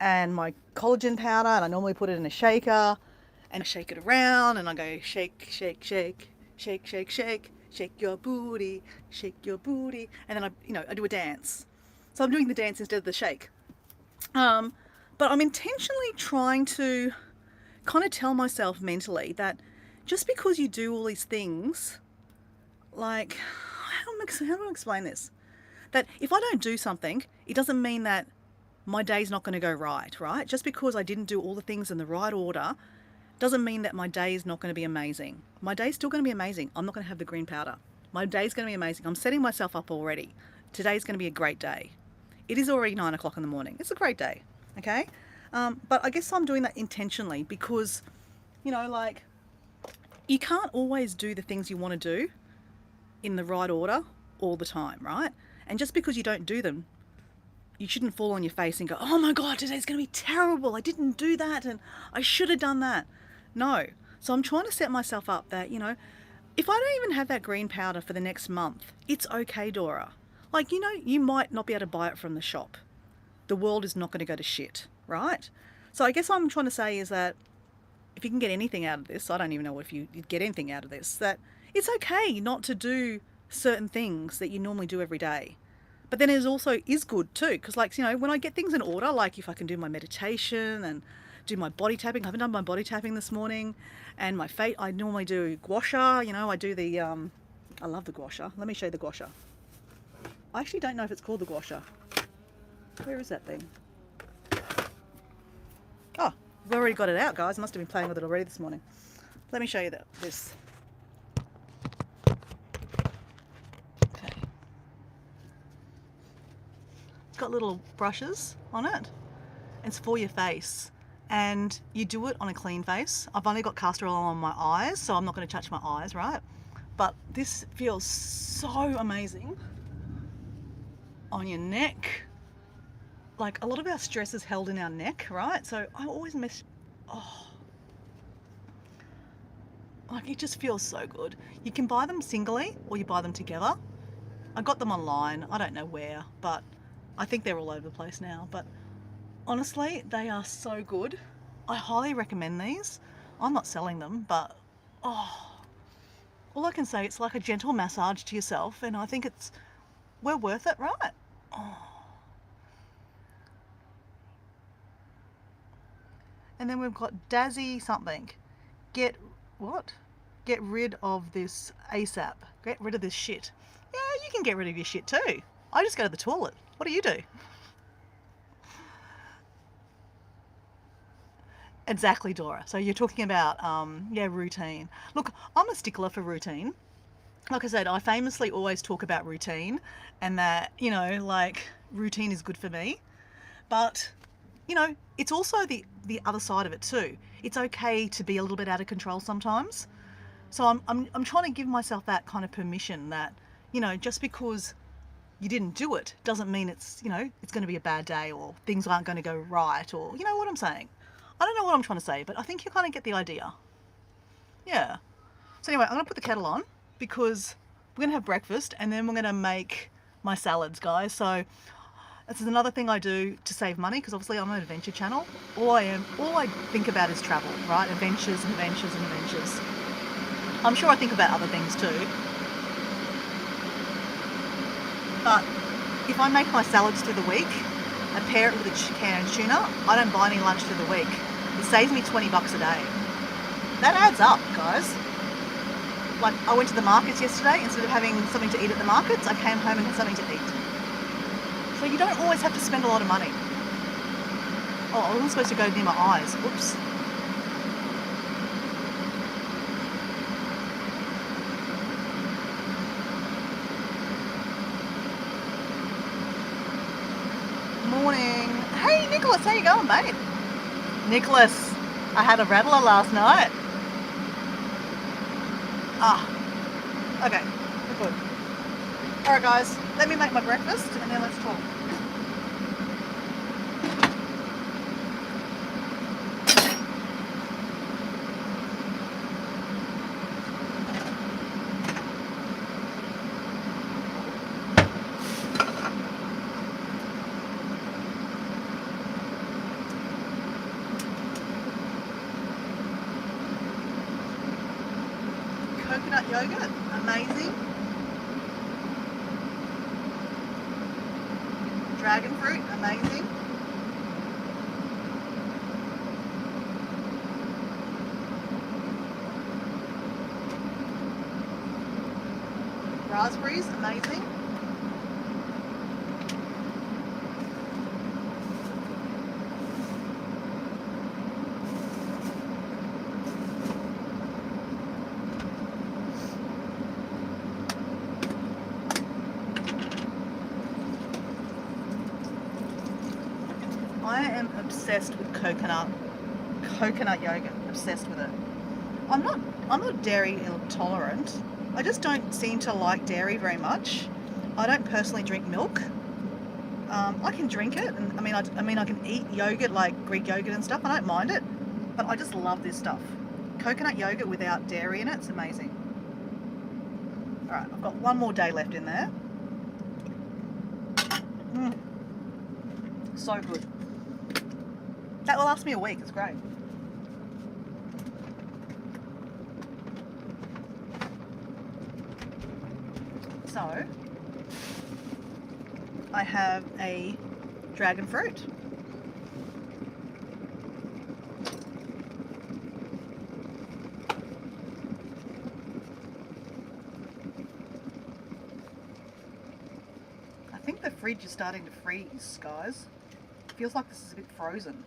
and my collagen powder, and I normally put it in a shaker, and I shake it around, and I go shake, shake, shake, shake, shake, shake, shake your booty, and then I do a dance. So I'm doing the dance instead of the shake. But I'm intentionally trying to kind of tell myself mentally that just because you do all these things, like, how do I explain this? That if I don't do something, it doesn't mean that my day's not going to go right? Just because I didn't do all the things in the right order doesn't mean that my day is not going to be amazing. My day's still going to be amazing. I'm not going to have the green powder. My day's going to be amazing. I'm setting myself up already. Today's going to be a great day. It is already 9 o'clock in the morning. It's a great day, okay? But I guess I'm doing that intentionally because, like, you can't always do the things you want to do in the right order all the time, right? And just because you don't do them, you shouldn't fall on your face and go, oh my God, today's going to be terrible. I didn't do that and I should have done that. No. So I'm trying to set myself up that, if I don't even have that green powder for the next month, it's okay, Dora. Like, you might not be able to buy it from the shop. The world is not going to go to shit, right? So I guess what I'm trying to say is that if you can get anything out of this, I don't even know if you'd get anything out of this, that it's okay not to do certain things that you normally do every day. But then it also is good too, because like, when I get things in order, like if I can do my meditation and do my body tapping, I haven't done my body tapping this morning, and my face, I normally do gua sha, I do the, I love the gua sha. Let me show you the gua sha. I actually don't know if it's called the gua sha. Where is that thing? Oh, I've already got it out, guys. I must have been playing with it already this morning. Let me show you this. Okay. It's got little brushes on it. It's for your face. And you do it on a clean face. I've only got castor oil on my eyes, so I'm not going to touch my eyes, right? But this feels so amazing on your neck. Like, a lot of our stress is held in our neck, right? So I always like, it just feels so good. You can buy them singly or you buy them together. I got them online. I don't know where, but I think they're all over the place now. But honestly, they are so good. I highly recommend these. I'm not selling them, but all I can say, it's like a gentle massage to yourself, and I think we're worth it, right? And then we've got Dazzy something. Get rid of this ASAP. Get rid of this shit. Yeah, you can get rid of your shit too. I just go to the toilet. What do you do? Exactly, Dora. So you're talking about, routine. Look, I'm a stickler for routine. Like I said, I famously always talk about routine and that, like, routine is good for me. But, it's also the other side of it too. It's okay to be a little bit out of control sometimes. So I'm trying to give myself that kind of permission that, just because you didn't do it doesn't mean it's going to be a bad day or things aren't going to go right, or, you know what I'm saying? I don't know what I'm trying to say, but I think you kind of get the idea. Yeah. So anyway, I'm going to put the kettle on because we're going to have breakfast and then we're going to make my salads, guys. So this is another thing I do to save money, because obviously I'm an adventure channel. All I think about is travel, right? Adventures and adventures and adventures. I'm sure I think about other things too. But if I make my salads through the week and pair it with a can of tuna, I don't buy any lunch through the week. It saves me $20 a day. That adds up, guys. Like, I went to the markets yesterday. Instead of having something to eat at the markets, I came home and had something to eat. So you don't always have to spend a lot of money. Oh, I wasn't supposed to go near my eyes. Whoops. Morning. Hey, Nicholas, how you going, mate? Nicholas, I had a rattler last night. Okay, we're good. Alright guys, let me make my breakfast and then let's talk. Coconut yogurt, amazing. Dragon fruit, amazing. Raspberries, amazing. I am obsessed with coconut yogurt. Obsessed with it. I'm not dairy intolerant. I just don't seem to like dairy very much. I don't personally drink milk. I can drink it, and I mean I can eat yogurt like Greek yogurt and stuff. I don't mind it, but I just love this stuff. Coconut yogurt without dairy in it, it's amazing. All right, I've got one more day left in there. So good. That will last me a week. It's great. So I have a dragon fruit. I think the fridge is starting to freeze, guys. It feels like this is a bit frozen.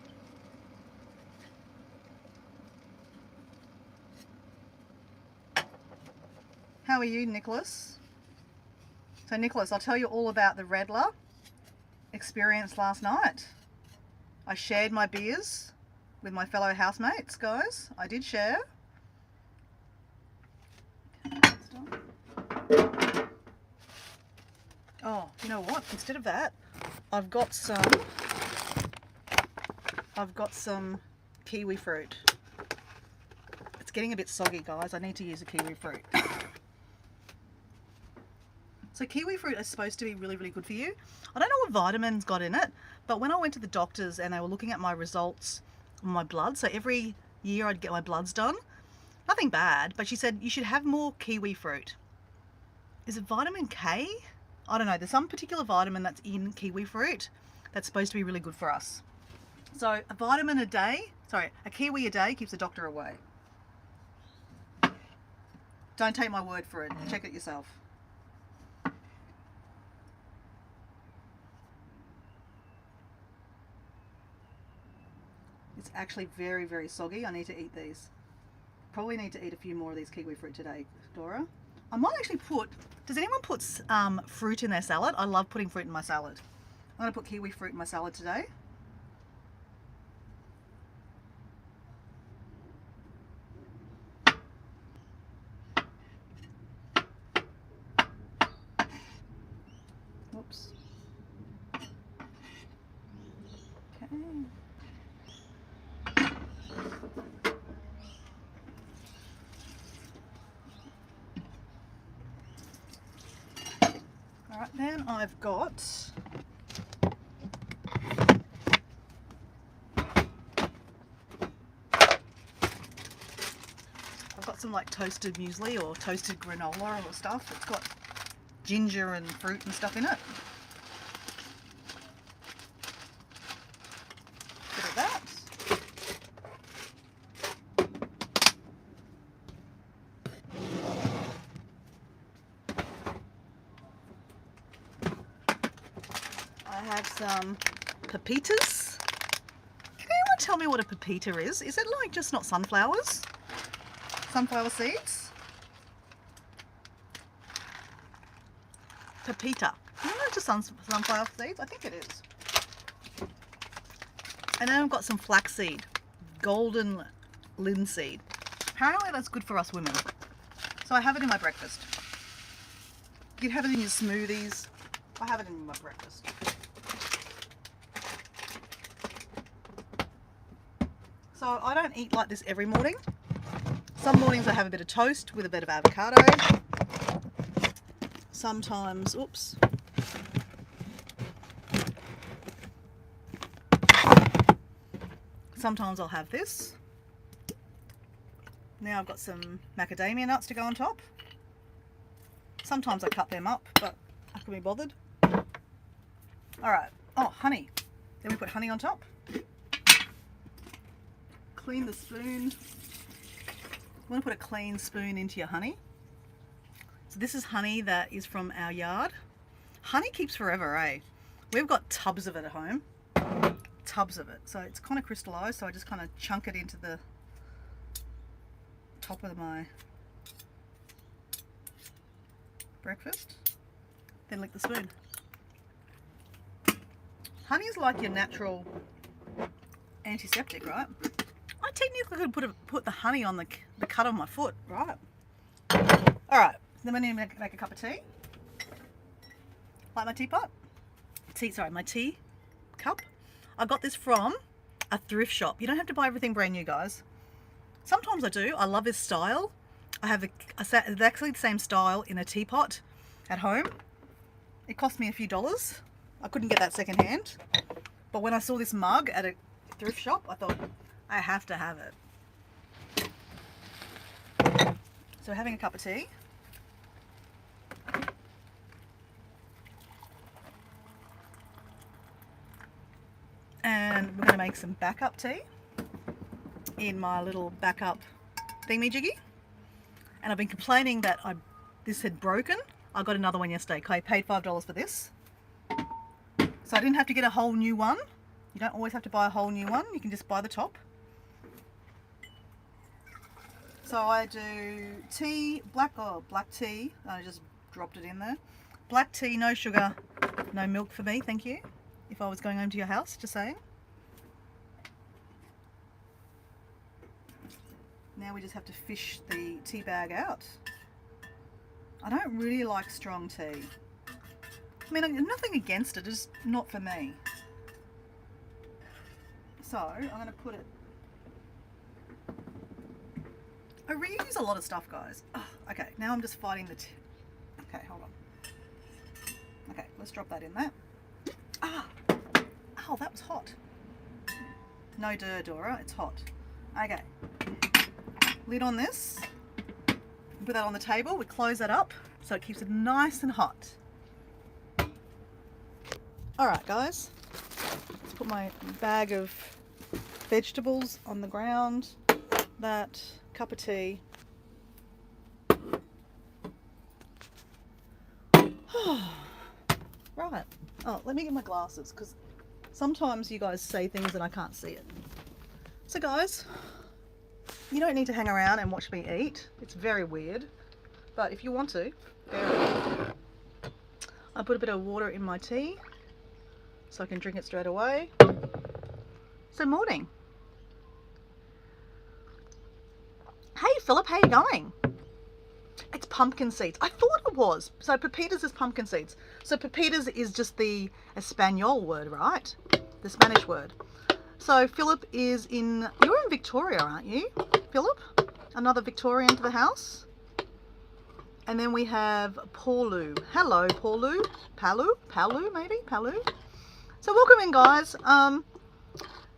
How are you, Nicholas? So Nicholas, I'll tell you all about the Redler experience last night. I shared my beers with my fellow housemates, guys. I did share. Oh, you know what? Instead of that, I've got some kiwi fruit. It's getting a bit soggy, guys. I need to use a kiwi fruit. So kiwi fruit is supposed to be really, really good for you. I don't know what vitamins got in it, but when I went to the doctors and they were looking at my results on my blood, so every year I'd get my bloods done, nothing bad, but she said you should have more kiwi fruit. Is it vitamin K? I don't know. There's some particular vitamin that's in kiwi fruit that's supposed to be really good for us. So a kiwi a day keeps the doctor away. Don't take my word for it. Check it yourself. It's actually very, very soggy. I need to eat these. Probably need to eat a few more of these kiwi fruit today, Dora. I might actually does anyone put fruit in their salad? I love putting fruit in my salad. I'm going to put kiwi fruit in my salad today. Whoops. Okay. Alright, then I've got some like toasted muesli or toasted granola or stuff. It's got ginger and fruit and stuff in it. Bit of that. I have some pepitas. Can anyone tell me what a pepita is? Is it like just not sunflowers? Sunflower seeds? Pepita. Isn't it just sunflower seeds? I think it is. And then I've got some flaxseed. Golden linseed. Apparently that's good for us women. So I have it in my breakfast. You can have it in your smoothies. I have it in my breakfast. So I don't eat like this every morning. Some mornings I have a bit of toast with a bit of avocado. Sometimes, oops. Sometimes I'll have this. Now I've got some macadamia nuts to go on top. Sometimes I cut them up, but I can be bothered. Alright. Oh, honey. Then we put honey on top. Clean the spoon. You want to put a clean spoon into your honey. So this is honey that is from our yard. Honey keeps forever, eh? We've got tubs of it at home. Tubs of it. So it's kind of crystallized, so I just kind of chunk it into the top of my breakfast. Then lick the spoon. Honey is like your natural antiseptic, right? I technically could put the honey on the cut of my foot, right? All right, then I need to make a cup of tea. Like my teapot. My tea cup. I got this from a thrift shop. You don't have to buy everything brand new, guys. Sometimes I do. I love this style. I have it's actually the same style in a teapot at home. It cost me a few dollars. I couldn't get that second hand. But when I saw this mug at a thrift shop, I thought, I have to have it. So having a cup of tea. And we're going to make some backup tea in my little backup thingy-jiggy. And I've been complaining that this had broken. I got another one yesterday. I paid $5 for this. So I didn't have to get a whole new one. You don't always have to buy a whole new one. You can just buy the top. So I do tea, black tea. I just dropped it in there. Black tea, no sugar, no milk for me, thank you. If I was going home to your house, just saying. Now we just have to fish the tea bag out. I don't really like strong tea. I mean, nothing against it, it's just not for me. So I'm going to put it. I reuse a lot of stuff, guys. Oh, okay, now I'm just fighting the okay, hold on. Okay, let's drop that in there. Oh, that was hot. No dir, Dora, it's hot. Okay. Lid on this. Put that on the table. We close that up so it keeps it nice and hot. Alright, guys. Let's put my bag of vegetables on the ground. That cup of tea. Right. Oh, let me get my glasses because sometimes you guys say things and I can't see it. So guys, you don't need to hang around and watch me eat. It's very weird. But if you want to, I put a bit of water in my tea so I can drink it straight away. So morning. Hey Philip, how you going? It's pumpkin seeds. I thought it was. So pepitas is pumpkin seeds. So pepitas is just the Espanol word, right? The Spanish word. So Philip is in, you're in Victoria, aren't you, Philip? Another Victorian to the house. And then we have Paulu. Hello, Paulu. Palu, maybe? Palu. So welcome in, guys.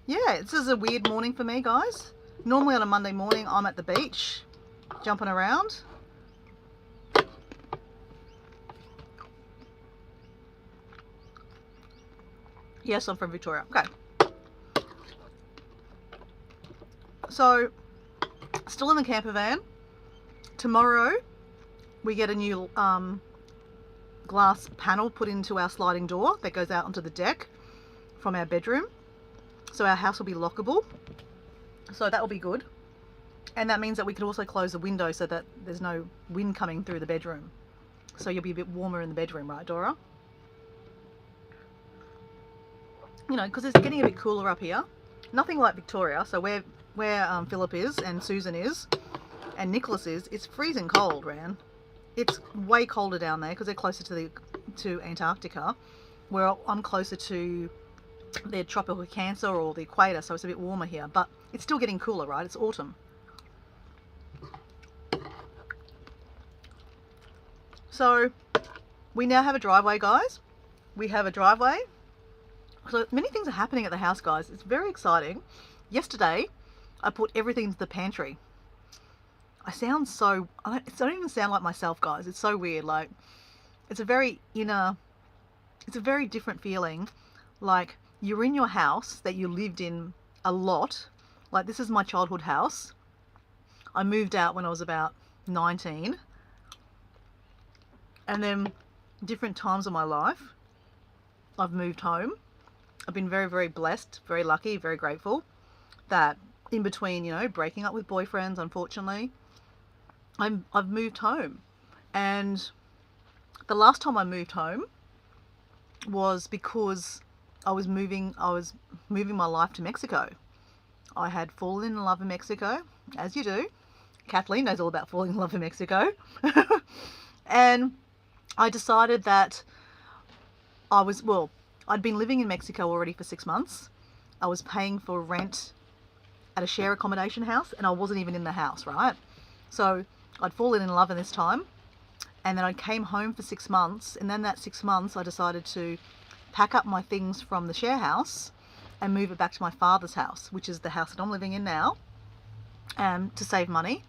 Yeah, this is a weird morning for me, guys. Normally on a Monday morning, I'm at the beach, jumping around. Yes, I'm from Victoria. Okay. So, still in the camper van. Tomorrow, we get a new glass panel put into our sliding door that goes out onto the deck from our bedroom. So our house will be lockable. So that will be good. And that means that we can also close the window so that there's no wind coming through the bedroom. So you'll be a bit warmer in the bedroom, right, Dora? You know, because it's getting a bit cooler up here. Nothing like Victoria. So where Philip is and Susan is and Nicholas is, it's freezing cold, Ran. It's way colder down there because they're closer to Antarctica, where I'm closer to the tropical Cancer or the equator, so it's a bit warmer here. But it's still getting cooler, right? It's autumn. So we now have a driveway, guys. We have a driveway. So many things are happening at the house, guys. It's very exciting. Yesterday, I put everything into the pantry. I sound so... I don't even sound like myself, guys. It's so weird. Like, it's a very inner... It's a very different feeling. Like, you're in your house that you lived in a lot. Like, this is my childhood house. I moved out when I was about 19. And then, different times of my life, I've moved home. I've been very, very blessed, very lucky, very grateful that in between, you know, breaking up with boyfriends, unfortunately, I've moved home. And the last time I moved home was because I was moving my life to Mexico. I had fallen in love in Mexico, as you do. Kathleen knows all about falling in love in Mexico. And I decided that I'd been living in Mexico already for 6 months. I was paying for rent at a share accommodation house, and I wasn't even in the house, right? So I'd fallen in love in this time, and then I came home for 6 months, and then that 6 months I decided to pack up my things from the share house and move it back to my father's house, which is the house that I'm living in now, to save money,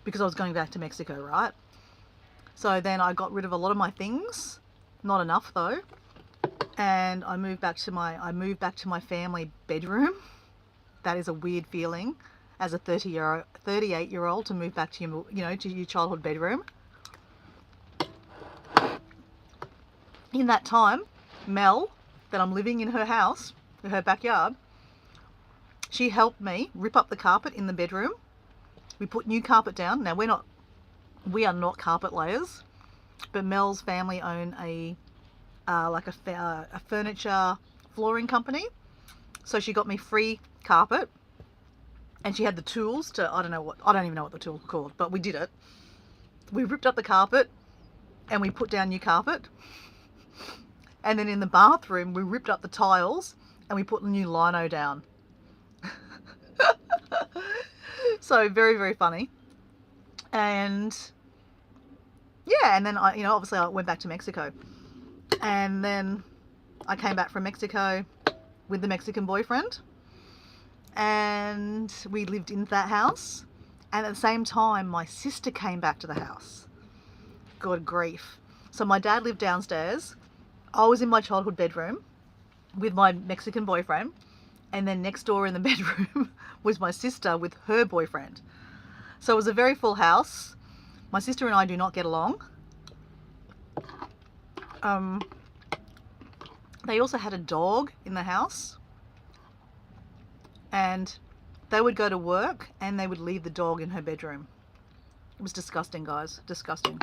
because I was going back to Mexico, right? So then I got rid of a lot of my things, not enough though, and I moved back to my family bedroom. That is a weird feeling as a 38-year-old to move back to your childhood bedroom. In that time, Mel, that I'm living in her house, in her backyard, she helped me rip up the carpet in the bedroom. We put new carpet down. Now we are not carpet layers, but Mel's family own a furniture flooring company. So she got me free carpet, and she had the tools to, I don't even know what the tools were called, but we did it. We ripped up the carpet and we put down new carpet. And then in the bathroom, we ripped up the tiles and we put new lino down. So very, very funny. And yeah, and then obviously I went back to Mexico. And then I came back from Mexico with the Mexican boyfriend, and we lived in that house. And at the same time, my sister came back to the house. God grief. So my dad lived downstairs. I was in my childhood bedroom with my Mexican boyfriend, and then next door in the bedroom was my sister with her boyfriend. So it was a very full house. My sister and I do not get along. They also had a dog in the house, and they would go to work and they would leave the dog in her bedroom. It was disgusting, guys. Disgusting.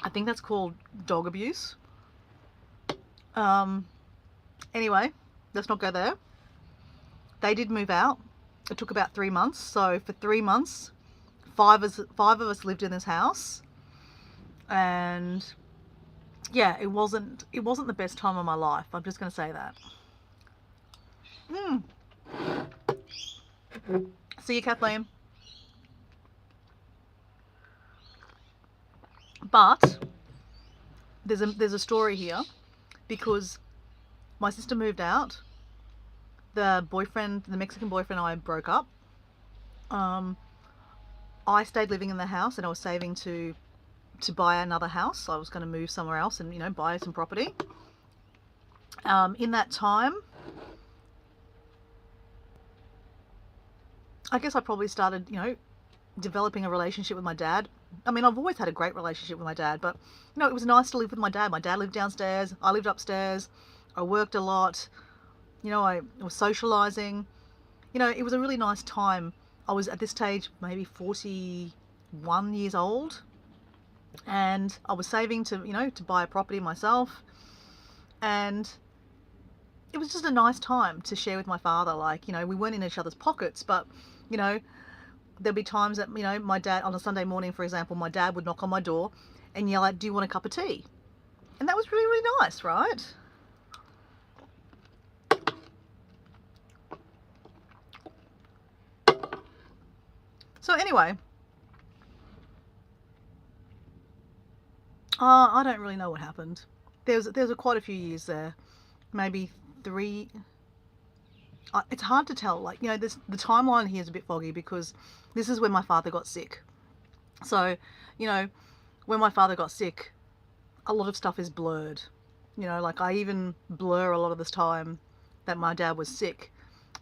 I think that's called dog abuse. Anyway, let's not go there. They did move out. It took about 3 months. So for 3 months, five of us lived in this house. And yeah, it wasn't the best time of my life. I'm just going to say that. See you, Kathleen. But there's a story here, because my sister moved out. The Mexican boyfriend and I broke up. I stayed living in the house, and I was saving to buy another house. I was going to move somewhere else and buy some property. In that time, I guess I probably started developing a relationship with my dad. I mean, I've always had a great relationship with my dad, but it was nice to live with my dad. My dad lived downstairs, I lived upstairs. I worked a lot. I was socializing. It was a really nice time. I was at this stage maybe 41 years old, and I was saving to buy a property myself, and it was just a nice time to share with my father. We weren't in each other's pockets, but there'd be times that my dad, on a Sunday morning for example, my dad would knock on my door and yell out, "Do you want a cup of tea?" And that was really, really nice, right? So anyway, I don't really know what happened. There's quite a few years there, maybe 3. It's hard to tell. The timeline here is a bit foggy, because this is when my father got sick. So, when my father got sick, a lot of stuff is blurred. I even blur a lot of this time that my dad was sick.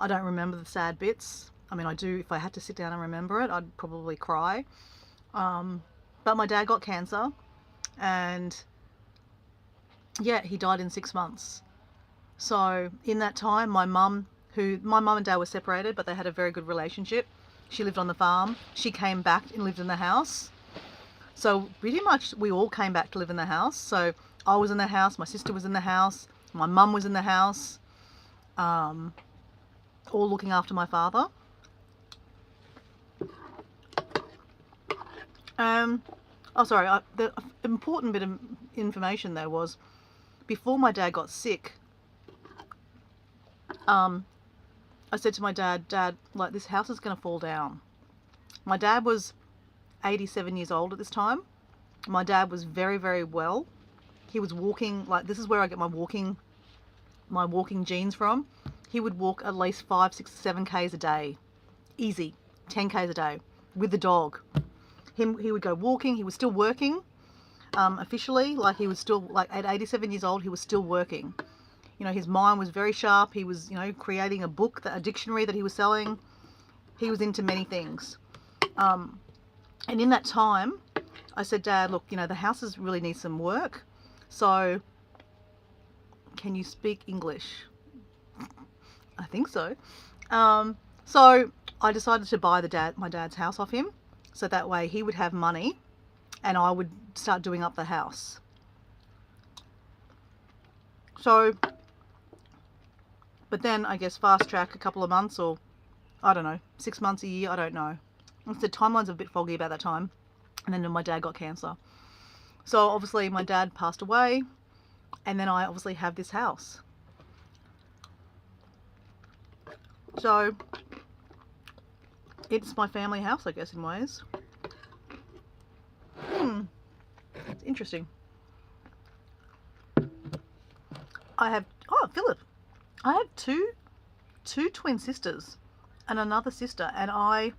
I don't remember the sad bits. I mean, I do. If I had to sit down and remember it, I'd probably cry. But my dad got cancer, and yeah, he died in 6 months. So in that time, my mum and dad were separated, but they had a very good relationship. She lived on the farm. She came back and lived in the house. So pretty much we all came back to live in the house. So I was in the house, my sister was in the house, my mum was in the house. all looking after my father. Oh, sorry. The important bit of information there was before my dad got sick. I said to my dad, "Dad, like this house is going to fall down." My dad was 87 years old at this time. My dad was very, very well. He was walking, like this is where I get my walking genes from. He would walk at least 5, 6, 7 Ks a day. Easy. 10 Ks a day with the dog. He would go walking. He was still working officially. Like he was still, like at 87 years old, he was still working. You know, his mind was very sharp. He was, you know, creating a book, a dictionary that he was selling. He was into many things. And in that time, I said, "Dad, look, you know, the houses really need some work. So can you speak English?" I think so. So I decided to buy my dad's house off him. So that way he would have money and I would start doing up the house. So, but then I guess fast track a couple of months, or I don't know, 6 months, a year, I don't know. The timeline's a bit foggy about that time. And then my dad got cancer. So obviously my dad passed away, and then I obviously have this house. So it's my family house, I guess, in ways. It's interesting. I have, Philip. I have two twin sisters and another sister, and I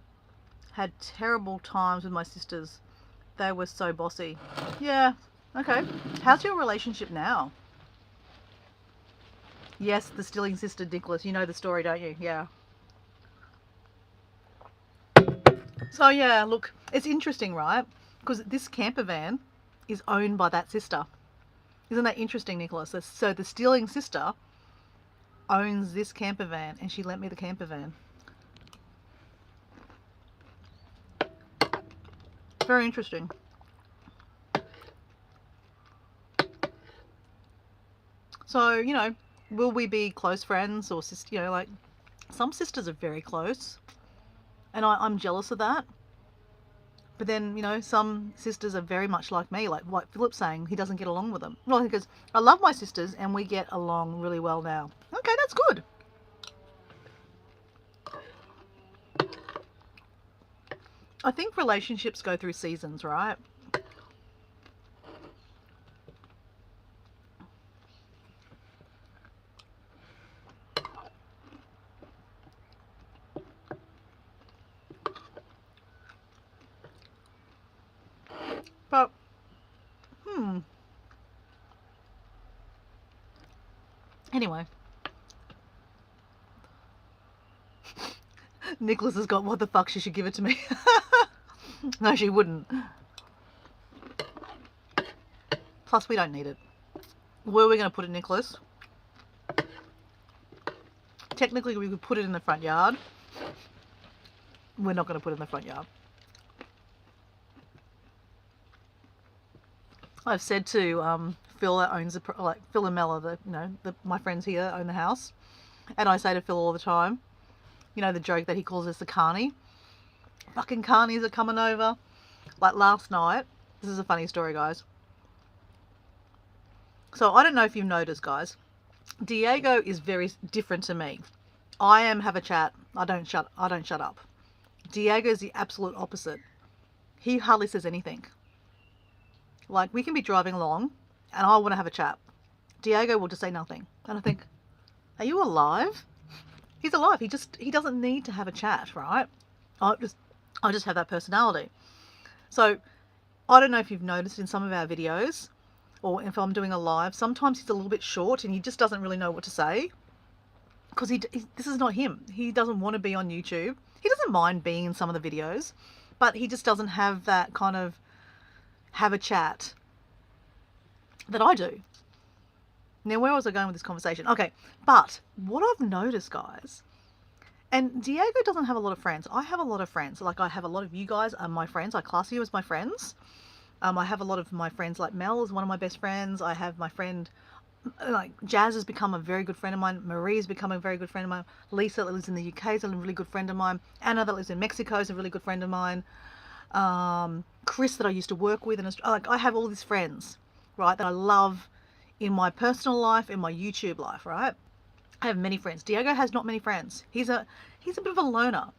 had terrible times with my sisters. They were so bossy. Yeah, okay. How's your relationship now? Yes, the stealing sister, Nicholas. You know the story, don't you? Yeah. So yeah, look, it's interesting, right? Because this camper van is owned by that sister. Isn't that interesting, Nicholas? So the stealing sister owns this camper van, and she lent me the camper van. Very interesting. So, you know, will we be close friends or sister? You know, like some sisters are very close, and I'm jealous of that. But then, you know, some sisters are very much like me, like what Philip's saying, he doesn't get along with them. Well, because I love my sisters and we get along really well now. Okay, that's good. I think relationships go through seasons, right? But, anyway. Nicholas has got, what the fuck, she should give it to me. No, she wouldn't. Plus, we don't need it. Where are we going to put it, Nicholas? Technically, we could put it in the front yard. We're not going to put it in the front yard. I've said to Phil, that owns Phil and Mella, my friends here own the house, and I say to Phil all the time, you know, the joke that he calls us the carny. Fucking carnies are coming over. Like last night, this is a funny story, guys. So I don't know if you've noticed, guys, Diego is very different to me. I have a chat. I don't shut up. Diego is the absolute opposite. He hardly says anything. Like, we can be driving along and I want to have a chat. Diego will just say nothing. And I think, are you alive? He's alive. He doesn't need to have a chat, right? I just have that personality. So I don't know if you've noticed in some of our videos, or if I'm doing a live, sometimes he's a little bit short and he just doesn't really know what to say. Because this is not him. He doesn't want to be on YouTube. He doesn't mind being in some of the videos, but he just doesn't have that kind of have a chat that I do. Now, where was I going with this conversation? Okay, but what I've noticed, guys, and Diego doesn't have a lot of friends. I have a lot of friends. Like, I have a lot of you guys are my friends. I class you as my friends. I have a lot of my friends, like Mel is one of my best friends. I have my friend like Jazz has become a very good friend of mine. Marie's become a very good friend of mine. Lisa that lives in the UK is a really good friend of mine. Anna that lives in Mexico is a really good friend of mine. Chris that I used to work with, and like I have all these friends, right, that I love in my personal life, in my YouTube life, right. I have many friends. Diego has not many friends. He's a bit of a loner.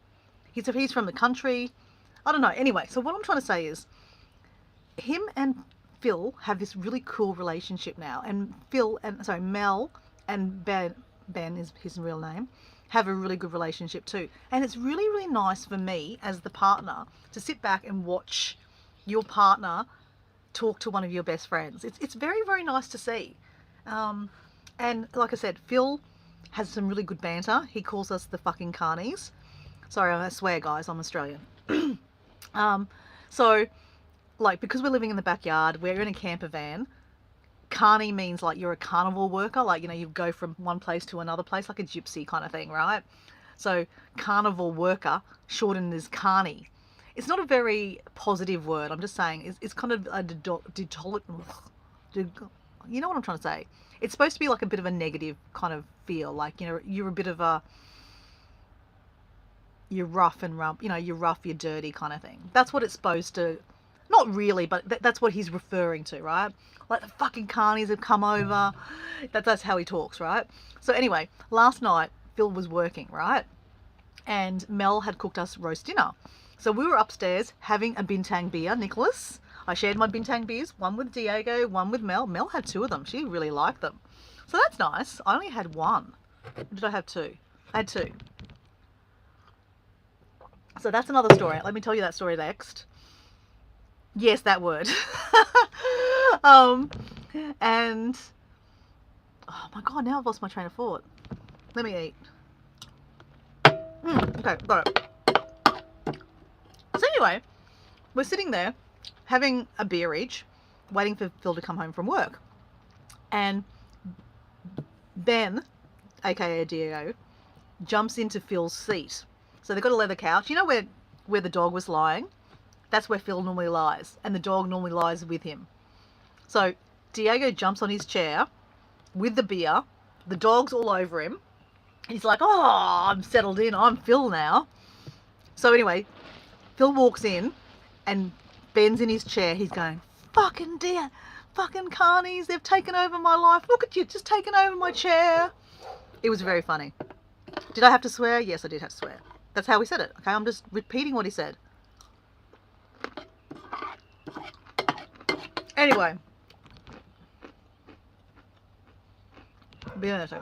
He's from the country. I don't know. Anyway, so what I'm trying to say is, him and Phil have this really cool relationship now, and Mel and Ben is his real name, have a really good relationship too. And it's really, really nice for me as the partner to sit back and watch your partner talk to one of your best friends. It's very, very nice to see. And like I said, Phil has some really good banter. He calls us the fucking carnies. Sorry, I swear, guys, I'm Australian. So, like, because we're living in the backyard, we're in a camper van. Carny means like you're a carnival worker, like, you know, you go from one place to another place, like a gypsy kind of thing, right? So, carnival worker, shortened as carny. It's not a very positive word. I'm just saying it's kind of a you know what I'm trying to say. It's supposed to be like a bit of a negative kind of feel, like, you know, you're a bit of a, you're rough and rump, you know, you're rough, you're dirty kind of thing. That's what it's supposed to, not really, but that's what he's referring to, right? Like, the fucking carnies have come over. That's how he talks, right? So anyway, last night Phil was working, right? And Mel had cooked us roast dinner. So we were upstairs having a bintang beer, Nicholas. I shared my bintang beers, one with Diego, one with Mel. Mel had two of them. She really liked them. So that's nice. I only had one. Or did I have two? I had two. So that's another story. Let me tell you that story next. Yes, that word. And oh my god, now I've lost my train of thought. Let me eat. Okay, got it. So anyway, we're sitting there having a beer each, waiting for Phil to come home from work. And Ben, aka Diego, jumps into Phil's seat. So they've got a leather couch. You know where the dog was lying? That's where Phil normally lies. And the dog normally lies with him. So Diego jumps on his chair with the beer. The dog's all over him. He's like, oh, I'm settled in. I'm Phil now. So anyway, Phil walks in and Ben's in his chair. He's going, fucking dear, fucking carnies, they've taken over my life. Look at you, just taken over my chair. It was very funny. Did I have to swear? Yes, I did have to swear. That's how he said it. Okay, I'm just repeating what he said. Anyway. Be honest.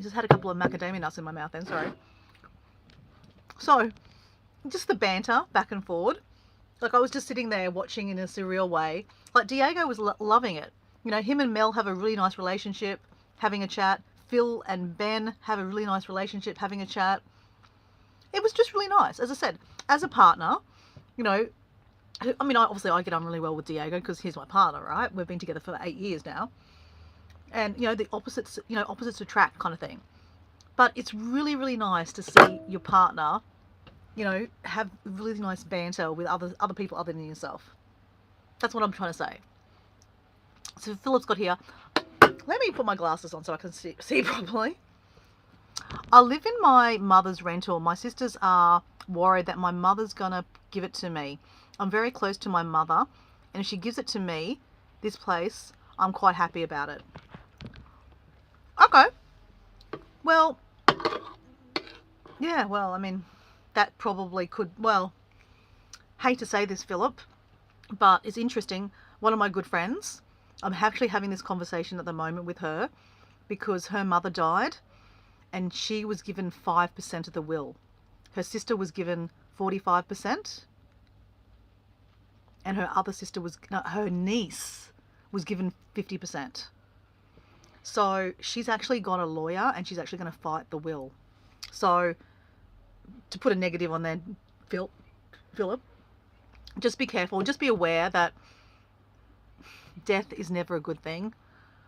Just had a couple of macadamia nuts in my mouth then, sorry. So, just the banter back and forward. Like, I was just sitting there watching in a surreal way. Like, Diego was loving it. You know, him and Mel have a really nice relationship, having a chat. Phil and Ben have a really nice relationship, having a chat. It was just really nice. As I said, as a partner, you know, I mean, obviously I get on really well with Diego because he's my partner, right? We've been together for 8 years now. And, you know, the opposites, you know, opposites attract kind of thing. But it's really, really nice to see your partner, you know, have really nice banter with other people other than yourself. That's what I'm trying to say. So Philip's got here. Let me put my glasses on so I can see properly. I live in my mother's rental. My sisters are worried that my mother's gonna give it to me. I'm very close to my mother, and if she gives it to me, this place, I'm quite happy about it. Okay. Well, yeah, well, I mean, that probably could, well, hate to say this, Philip, but it's interesting. One of my good friends, I'm actually having this conversation at the moment with her because her mother died and she was given 5% of the will. Her sister was given 45%, and her other sister was, no, her niece was given 50%. So she's actually got a lawyer and she's actually going to fight the will. So to put a negative on there, Philip, just be careful. Just be aware that death is never a good thing.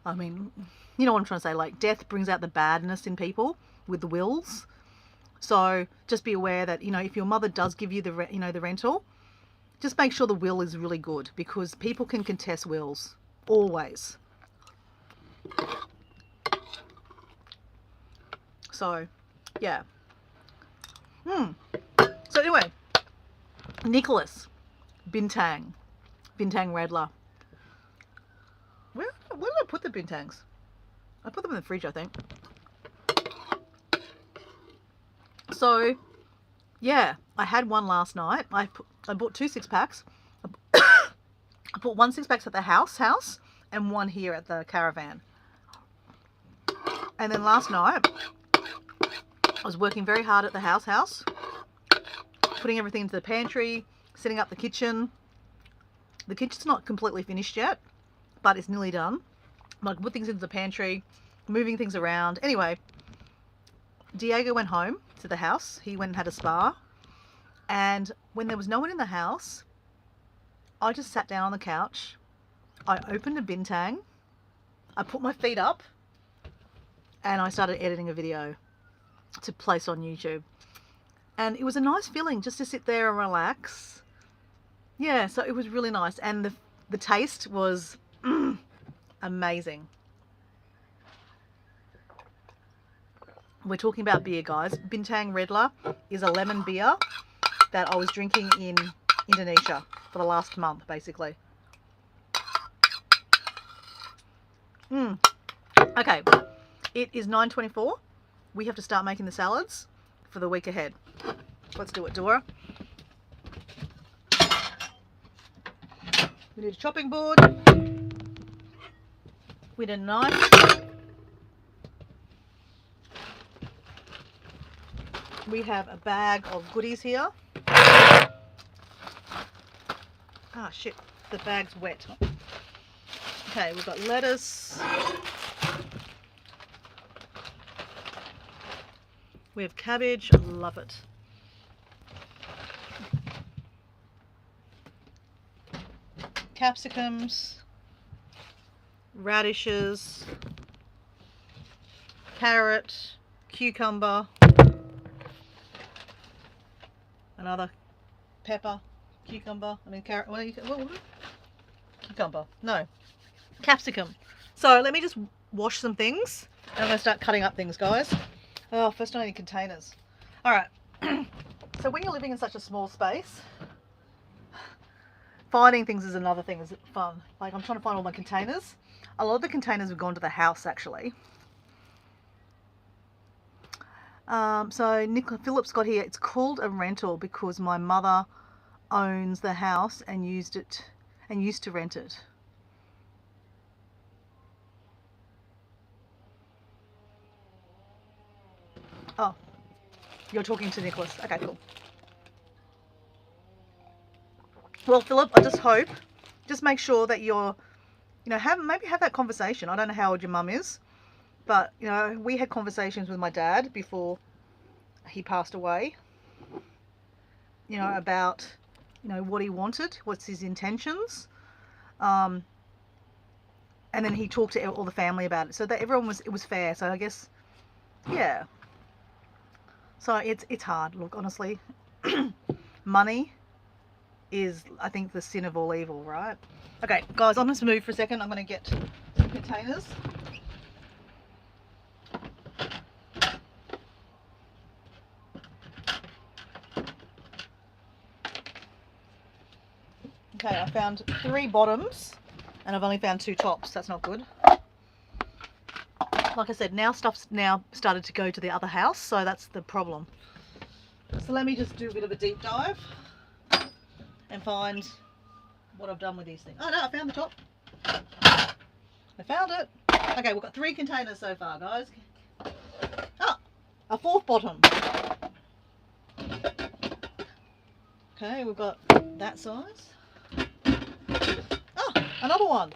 I mean, you know what I'm trying to say, like death brings out the badness in people with the wills. So just be aware that, you know, if your mother does give you the, you know, the rental, just make sure the will is really good, because people can contest wills, always. So, yeah. So anyway, Nicholas Bintang Radler. Where did I put the Bintangs? I put them in the fridge, I think. So, yeah, I had one last night. I bought 2 6-packs. I bought 1 6-pack at the house, and 1 here at the caravan. And then last night, I was working very hard at the house, putting everything into the pantry, setting up the kitchen. The kitchen's not completely finished yet, but it's nearly done. I can put things into the pantry, moving things around. Anyway, Diego went home to the house. He went and had a spa. And when there was no one in the house, I just sat down on the couch. I opened a Bintang. I put my feet up and I started editing a video to place on YouTube. And it was a nice feeling just to sit there and relax. Yeah, so it was really nice. And the taste was amazing. We're talking about beer, guys. Bintang Redler is a lemon beer that I was drinking in Indonesia for the last month, basically. Okay, it is 9:24. We have to start making the salads for the week ahead. Let's do it, Dora. We need a chopping board. We need a knife. We have a bag of goodies here. Ah, shit, the bag's wet. Okay, we've got lettuce. We have cabbage. I love it. Capsicums, radishes, carrot, cucumber, another pepper, cucumber, carrot, what? Cucumber, no, capsicum. So let me just wash some things and I'm going to start cutting up things, guys. Oh, first I need containers. All right. So when you're living in such a small space, finding things is another thing. Is fun. Like I'm trying to find all my containers. A lot of the containers have gone to the house actually. So Philip's got here. It's called a rental because my mother owns the house and used to rent it. Oh, you're talking to Nicholas. Okay, cool. Well, Philip, I just hope, just make sure that you're, maybe have that conversation. I don't know how old your mum is, but, we had conversations with my dad before he passed away, about, what he wanted, what's his intentions. And then he talked to all the family about it so that it was fair. So I guess, yeah. So it's hard. Look, honestly, money is, I think, the sin of all evil, right? Okay, guys, I'm just going to move for a second. I'm going to get some containers. Okay, I found 3 bottoms and I've only found 2 tops. That's not good. Like I said, stuff's now started to go to the other house, so that's the problem. So let me just do a bit of a deep dive and find what I've done with these things. Oh no, I found the top. I found it. Okay, we've got 3 containers so far, guys. Oh, a 4th bottom. Okay, we've got that size. Oh, another one.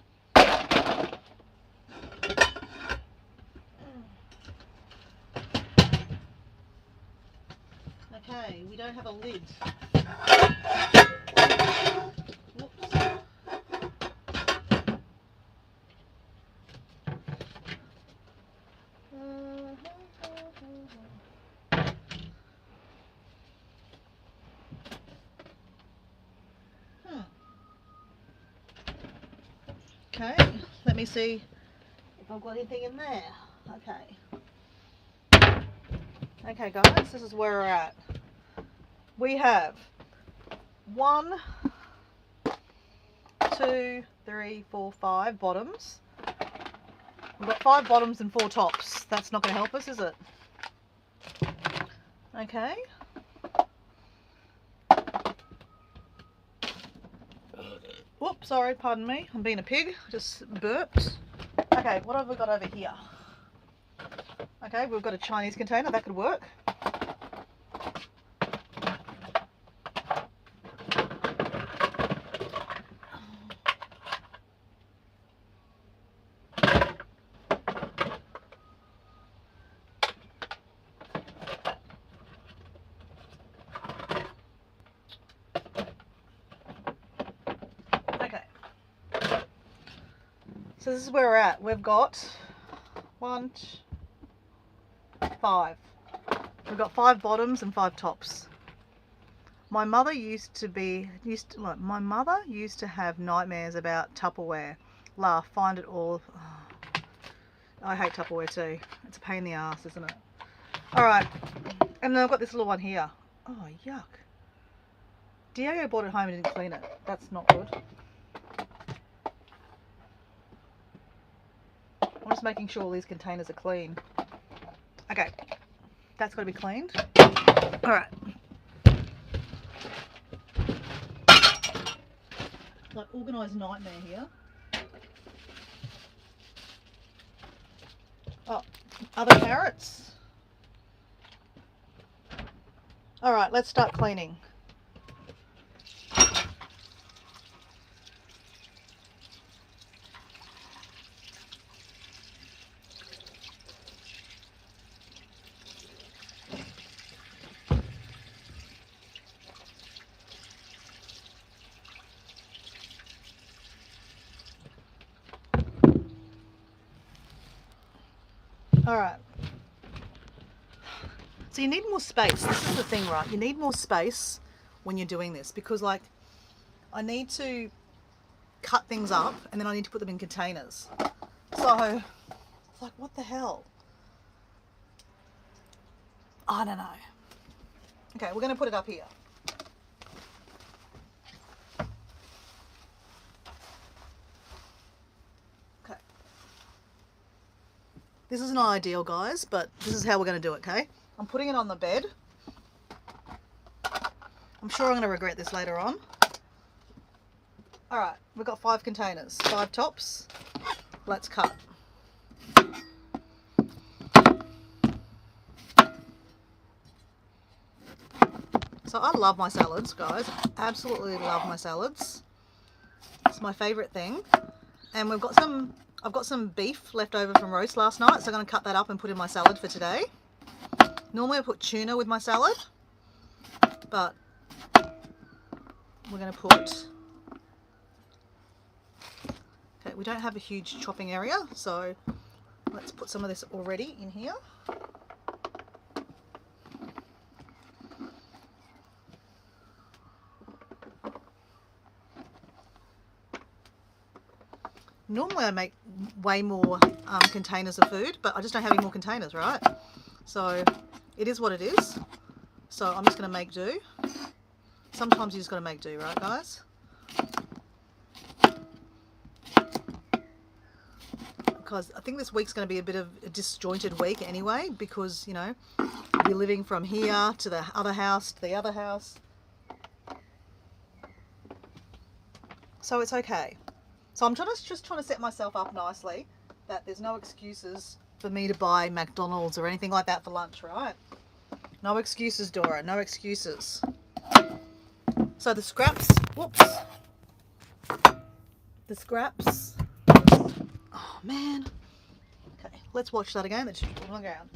Okay, we don't have a lid. Whoops. Okay, let me see if I've got anything in there. Okay guys, this is where we're at. We have 1, 2, 3, 4, 5 bottoms. We've got 5 bottoms and 4 tops. That's not going to help us, is it? Okay. Whoops, sorry, pardon me. I'm being a pig. Just burped. Okay, what have we got over here? Okay, we've got a Chinese container. That could work. So this is where we're at. We've got 1, 5. We've got 5 bottoms and 5 tops. My mother used to have nightmares about Tupperware. Laugh, find it all. Oh, I hate Tupperware too. It's a pain in the ass, isn't it? Alright, and then I've got this little one here. Oh, yuck. Diego bought it home and didn't clean it. That's not good. I'm just making sure all these containers are clean. Okay, that's got to be cleaned. Alright. Like organised nightmare here. Oh, other carrots. Alright, let's start cleaning. Alright. So you need more space. This is the thing, right? You need more space when you're doing this because, like, I need to cut things up and then I need to put them in containers. So, it's like, what the hell? I don't know. Okay, we're going to put it up here. Okay. This isn't ideal, guys, but this is how we're going to do it, okay? I'm putting it on the bed. I'm sure I'm going to regret this later on. Alright, we've got 5 containers, 5 tops. Let's cut. So I love my salads, guys. Absolutely love my salads. It's my favourite thing. And we've got I've got some beef left over from roast last night, so I'm going to cut that up and put in my salad for today. Normally I put tuna with my salad, but we're going to put... Okay, we don't have a huge chopping area, so let's put some of this already in here. Normally I make way more containers of food, but I just don't have any more containers, right? So it is what it is. So I'm just going to make do. Sometimes you just got to make do, right, guys? Because I think this week's going to be a bit of a disjointed week anyway, because, you know, you're living from here to the other house to the other house. So it's okay. So I'm just trying to set myself up nicely that there's no excuses for me to buy McDonald's or anything like that for lunch, right? No excuses, Dora, no excuses. So the scraps, whoops. The scraps. Oh man. Okay, let's watch that again. Let's just put it on the ground.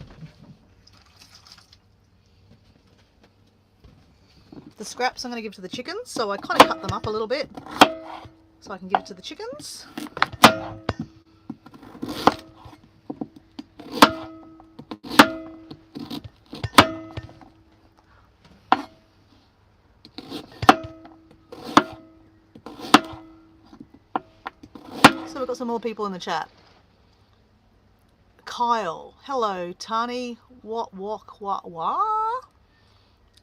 The scraps I'm going to give to the chickens, so I kind of cut them up a little bit so I can give it to the chickens. So we've got some more people in the chat. Kyle, hello. Tani, what? What?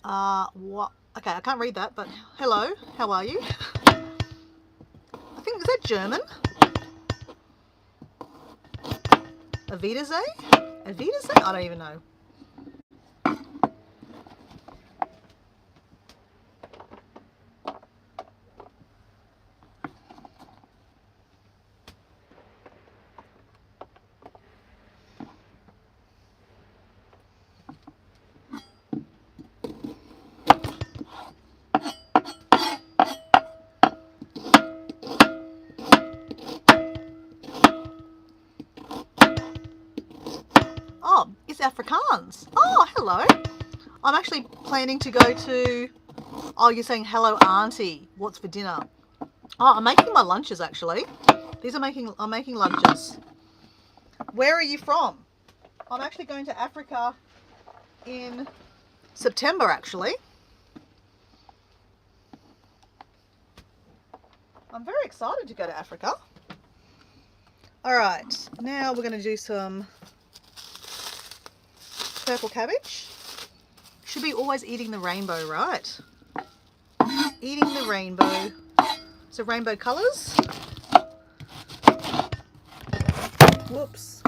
Okay, I can't read that, but hello. How are you? I think, is that German? Avidazay? Avidazay? I don't even know. Oh, it's Afrikaans. Oh, hello. I'm actually planning to go to... Oh, you're saying hello, auntie. What's for dinner? Oh, I'm making my lunches, actually. I'm making lunches. Where are you from? I'm actually going to Africa in September, actually. I'm very excited to go to Africa. All right, now we're going to do some purple cabbage. Should be always eating the rainbow, right? Eating the rainbow. So rainbow colours. Whoops.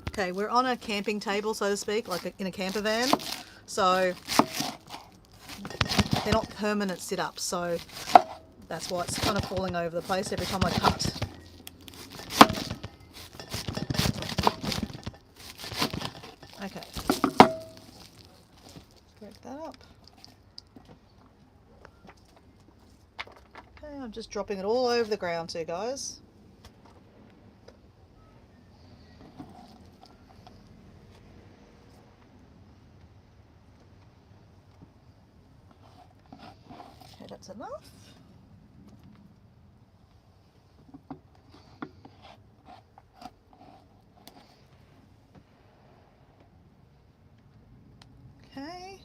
Okay, we're on a camping table, so to speak, like in a camper van. So they're not permanent sit-ups, so that's why it's kind of falling over the place every time I cut. Okay. Break that up. Okay, I'm just dropping it all over the ground too, guys. Okay, that's enough. Okay,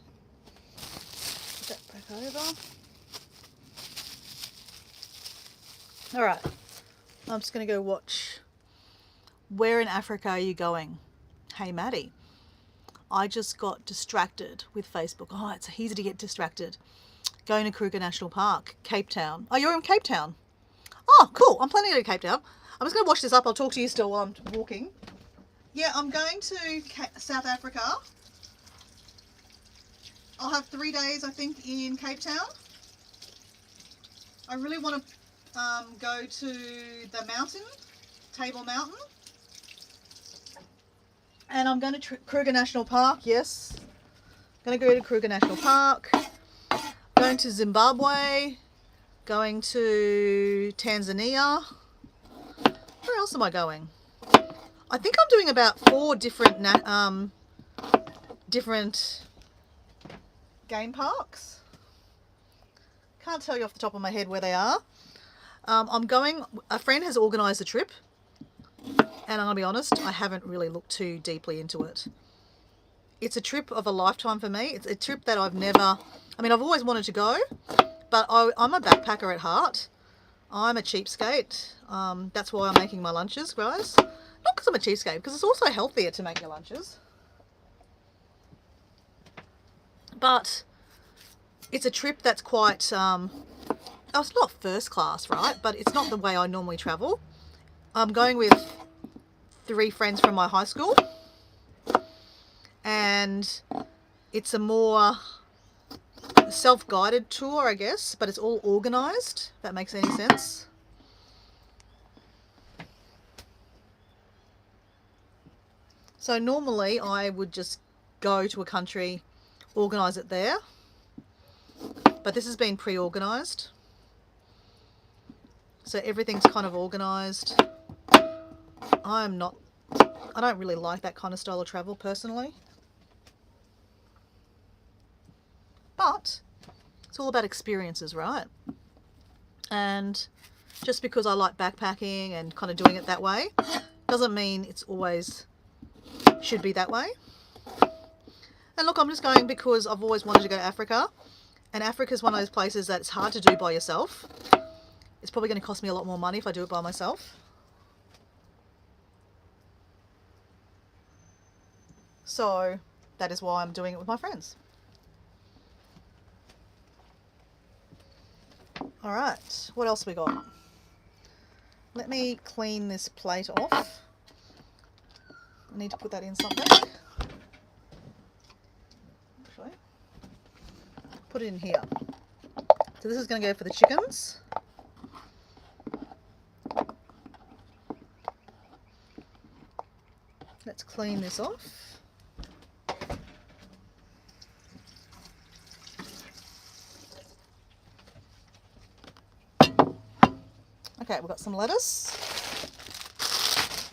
put that back over. All right, I'm just going to go watch. Where in Africa are you going? Hey, Maddie. I just got distracted with Facebook. Oh, it's easy to get distracted. Going to Kruger National Park, Cape Town. Oh, you're in Cape Town? Oh, cool. I'm planning to go to Cape Town. I'm just going to wash this up. I'll talk to you still while I'm walking. Yeah, I'm going to South Africa. I'll have 3 days, I think, in Cape Town. I really want to go to the mountain, Table Mountain. And I'm going to Kruger National Park, yes. Going to go to Kruger National Park. Going to Zimbabwe. Going to Tanzania. Where else am I going? I think I'm doing about 4 different different game parks. Can't tell you off the top of my head where they are. I'm going, a friend has organised a trip, and I'm going to be honest, I haven't really looked too deeply into it. It's a trip of a lifetime for me. It's a trip that I've never, I mean, I've always wanted to go, but I'm a backpacker at heart. I'm a cheapskate. That's why I'm making my lunches, guys. Not because I'm a cheapskate, because it's also healthier to make your lunches. But it's a trip that's quite, it's not first class, right? But it's not the way I normally travel. I'm going with 3 friends from my high school. And it's a more self-guided tour, I guess, but it's all organised, if that makes any sense. So normally I would just go to a country, organise it there, but this has been pre-organised. So everything's kind of organised. I don't really like that kind of style of travel personally. But it's all about experiences, right? And just because I like backpacking and kind of doing it that way, doesn't mean it's always should be that way. And look, I'm just going because I've always wanted to go to Africa. And Africa is one of those places that's hard to do by yourself. It's probably going to cost me a lot more money if I do it by myself. So that is why I'm doing it with my friends. All right, what else we got? Let me clean this plate off. I need to put that in something. Actually, put it in here. So this is going to go for the chickens. Let's clean this off. Okay, we've got some lettuce.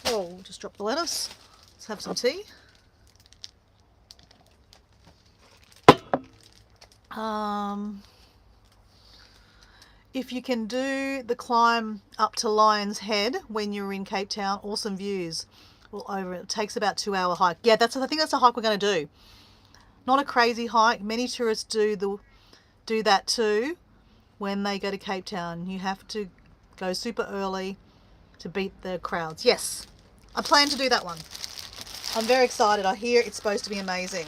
Oh, just drop the lettuce. Let's have some tea. If you can do the climb up to Lion's Head when you're in Cape Town, awesome views. All over it. It takes about 2-hour hike. Yeah, I think that's a hike we're going to do. Not a crazy hike. Many tourists do that too when they go to Cape Town. You have to go super early to beat the crowds. Yes, I plan to do that one. I'm very excited. I hear it's supposed to be amazing.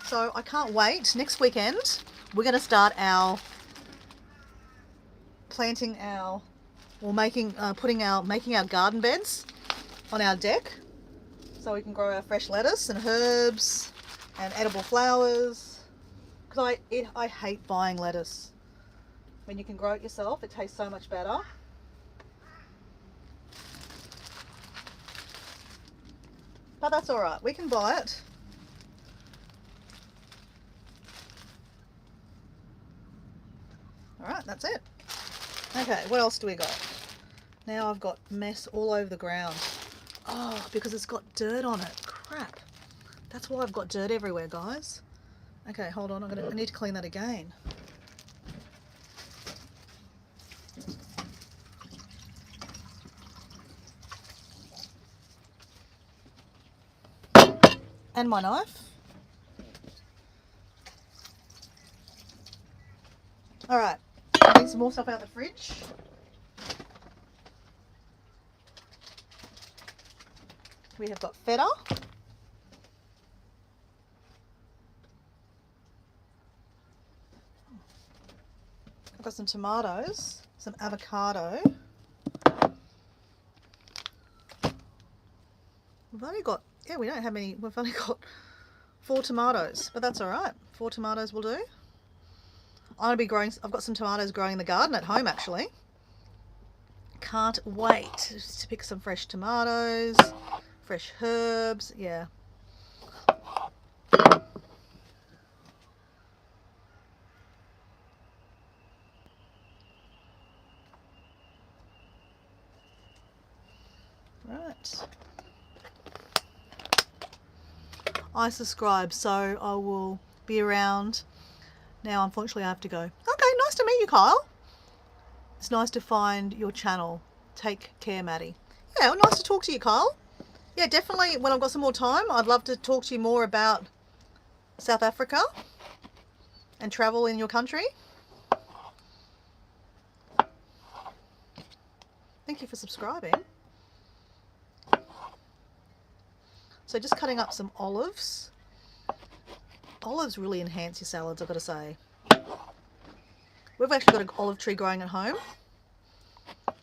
So I can't wait. Next weekend, we're going to start making our garden beds on our deck, so we can grow our fresh lettuce and herbs and edible flowers. Because I hate buying lettuce. When you can grow it yourself, it tastes so much better. But that's all right. We can buy it. All right, that's it. Okay, what else do we got? Now I've got mess all over the ground. Oh, because it's got dirt on it. Crap. That's why I've got dirt everywhere, guys. Okay, hold on. I need to clean that again. And my knife. All right, I need some more stuff out of the fridge. We have got feta. I've got some tomatoes, some avocado. We've only got, we don't have many, we've only got 4 tomatoes, but that's all right. 4 tomatoes will do. I've got some tomatoes growing in the garden at home actually. Can't wait to pick some fresh tomatoes, fresh herbs, yeah. Right. I subscribe, so I will be around. Now, unfortunately, I have to go. Okay, nice to meet you, Kyle. It's nice to find your channel. Take care, Maddie. Yeah, well, nice to talk to you, Kyle. Yeah, definitely, when I've got some more time, I'd love to talk to you more about South Africa and travel in your country. Thank you for subscribing. So just cutting up some olives. Olives really enhance your salads, I've got to say. We've actually got an olive tree growing at home.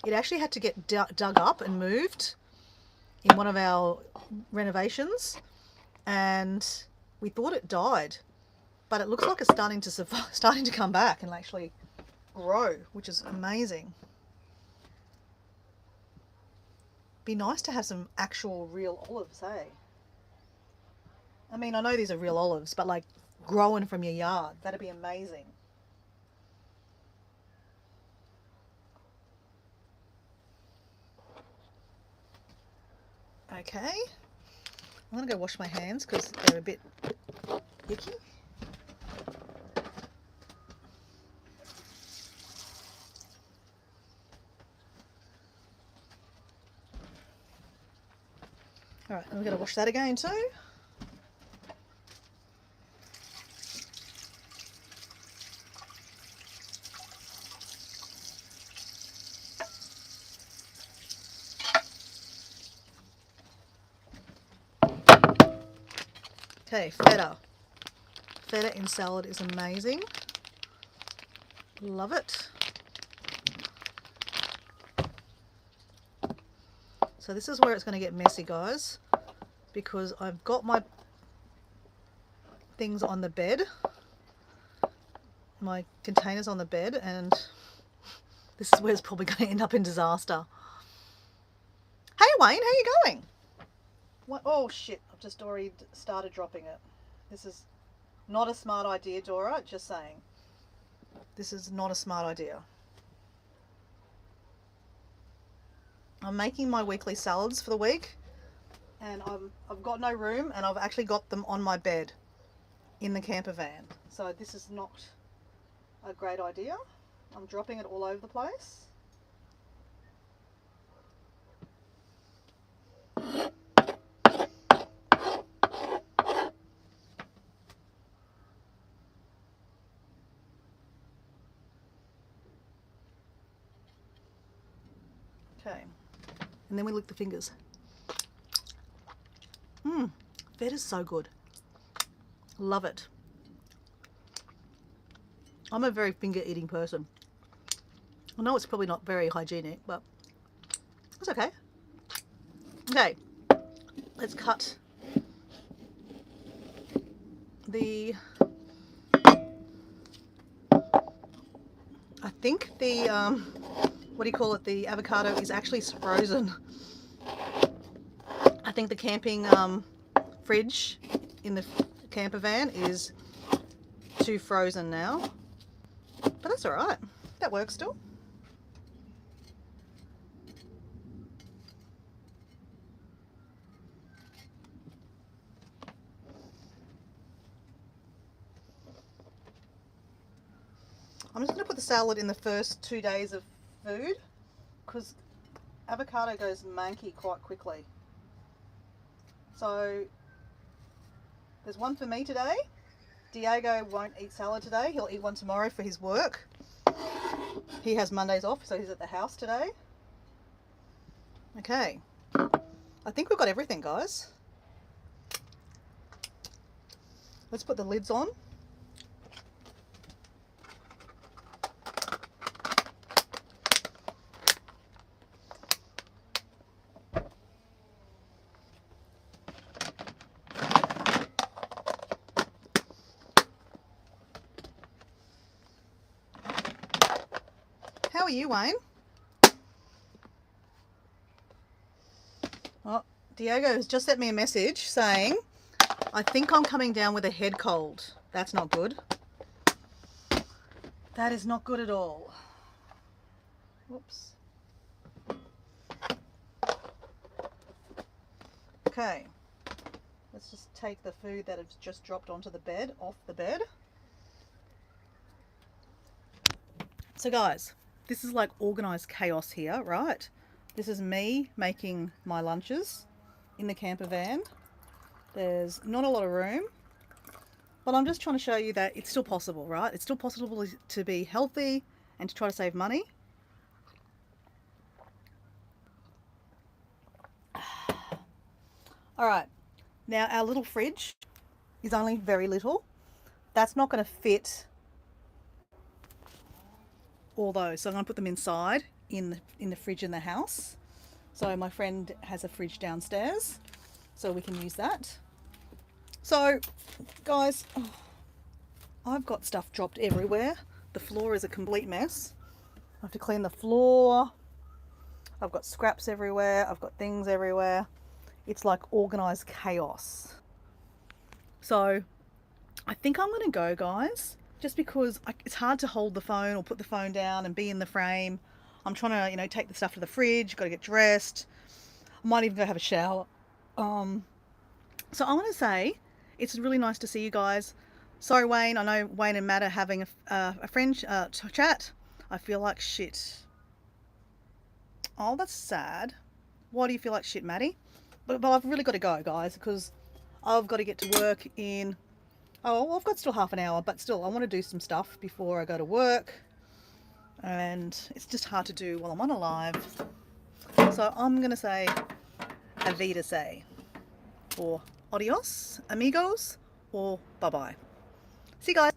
It actually had to get dug up and moved in one of our renovations, and we thought it died, but it looks like it's starting to come back and actually grow, which is amazing. Be nice to have some actual real olives, hey? I mean, I know these are real olives, but like growing from your yard, that'd be amazing. Okay, I'm gonna go wash my hands because they're a bit icky. All right, and we're gonna wash that again too. Okay, feta. Feta in salad is amazing. Love it. So this is where it's going to get messy, guys, because I've got my things on the bed, my containers on the bed, and this is where it's probably going to end up in disaster. Hey Wayne, how you going? What? Oh shit, I've just already started dropping it. This is not a smart idea, Dora, just saying. This is not a smart idea. I'm making my weekly salads for the week, and I've got no room, and I've actually got them on my bed in the camper van. So this is not a great idea. I'm dropping it all over the place. Okay, and then we lick the fingers. Feta's so good. Love it. I'm a very finger eating person. I know it's probably not very hygienic, but it's okay. Okay, let's cut the, I think the, what do you call it? The avocado is actually frozen. I think the camping fridge in the camper van is too frozen now, but that's all right. That works still. I'm just going to put the salad in the first 2 days of food because avocado goes manky quite quickly. So there's one for me today. Diego won't eat salad today. He'll eat one tomorrow for his work. He has Mondays off, so he's at the house today. Okay. I think we've got everything, guys. Let's put the lids on. How are you, Wayne? Oh, Diego has just sent me a message saying, I think I'm coming down with a head cold. That's not good. That is not good at all. Whoops. Okay. Let's just take the food that has just dropped onto the bed, off the bed. So guys, this is like organized chaos here, right? This is me making my lunches in the camper van. There's not a lot of room, but I'm just trying to show you that it's still possible, right? It's still possible to be healthy and to try to save money. All right, now our little fridge is only very little. That's not going to fit all those, so I'm going to put them inside in the fridge in the house. So my friend has a fridge downstairs, so we can use that. So guys, I've got stuff dropped everywhere. The floor is a complete mess. I have to clean the floor. I've got scraps everywhere. I've got things everywhere. It's like organized chaos. So I think I'm going to go, guys, just because it's hard to hold the phone or put the phone down and be in the frame. I'm trying to, you know, take the stuff to the fridge, got to get dressed. I might even go have a shower. So I'm going to say it's really nice to see you guys. Sorry, Wayne. I know Wayne and Matt are having a friend chat. I feel like shit. Oh, that's sad. Why do you feel like shit, Maddie? But I've really got to go, guys, because I've got to get to work in... Oh, well, I've got still half an hour, but still, I want to do some stuff before I go to work. And it's just hard to do while I'm on a live. So I'm going to say, Avida say. Or adios, amigos. or bye bye. See you guys.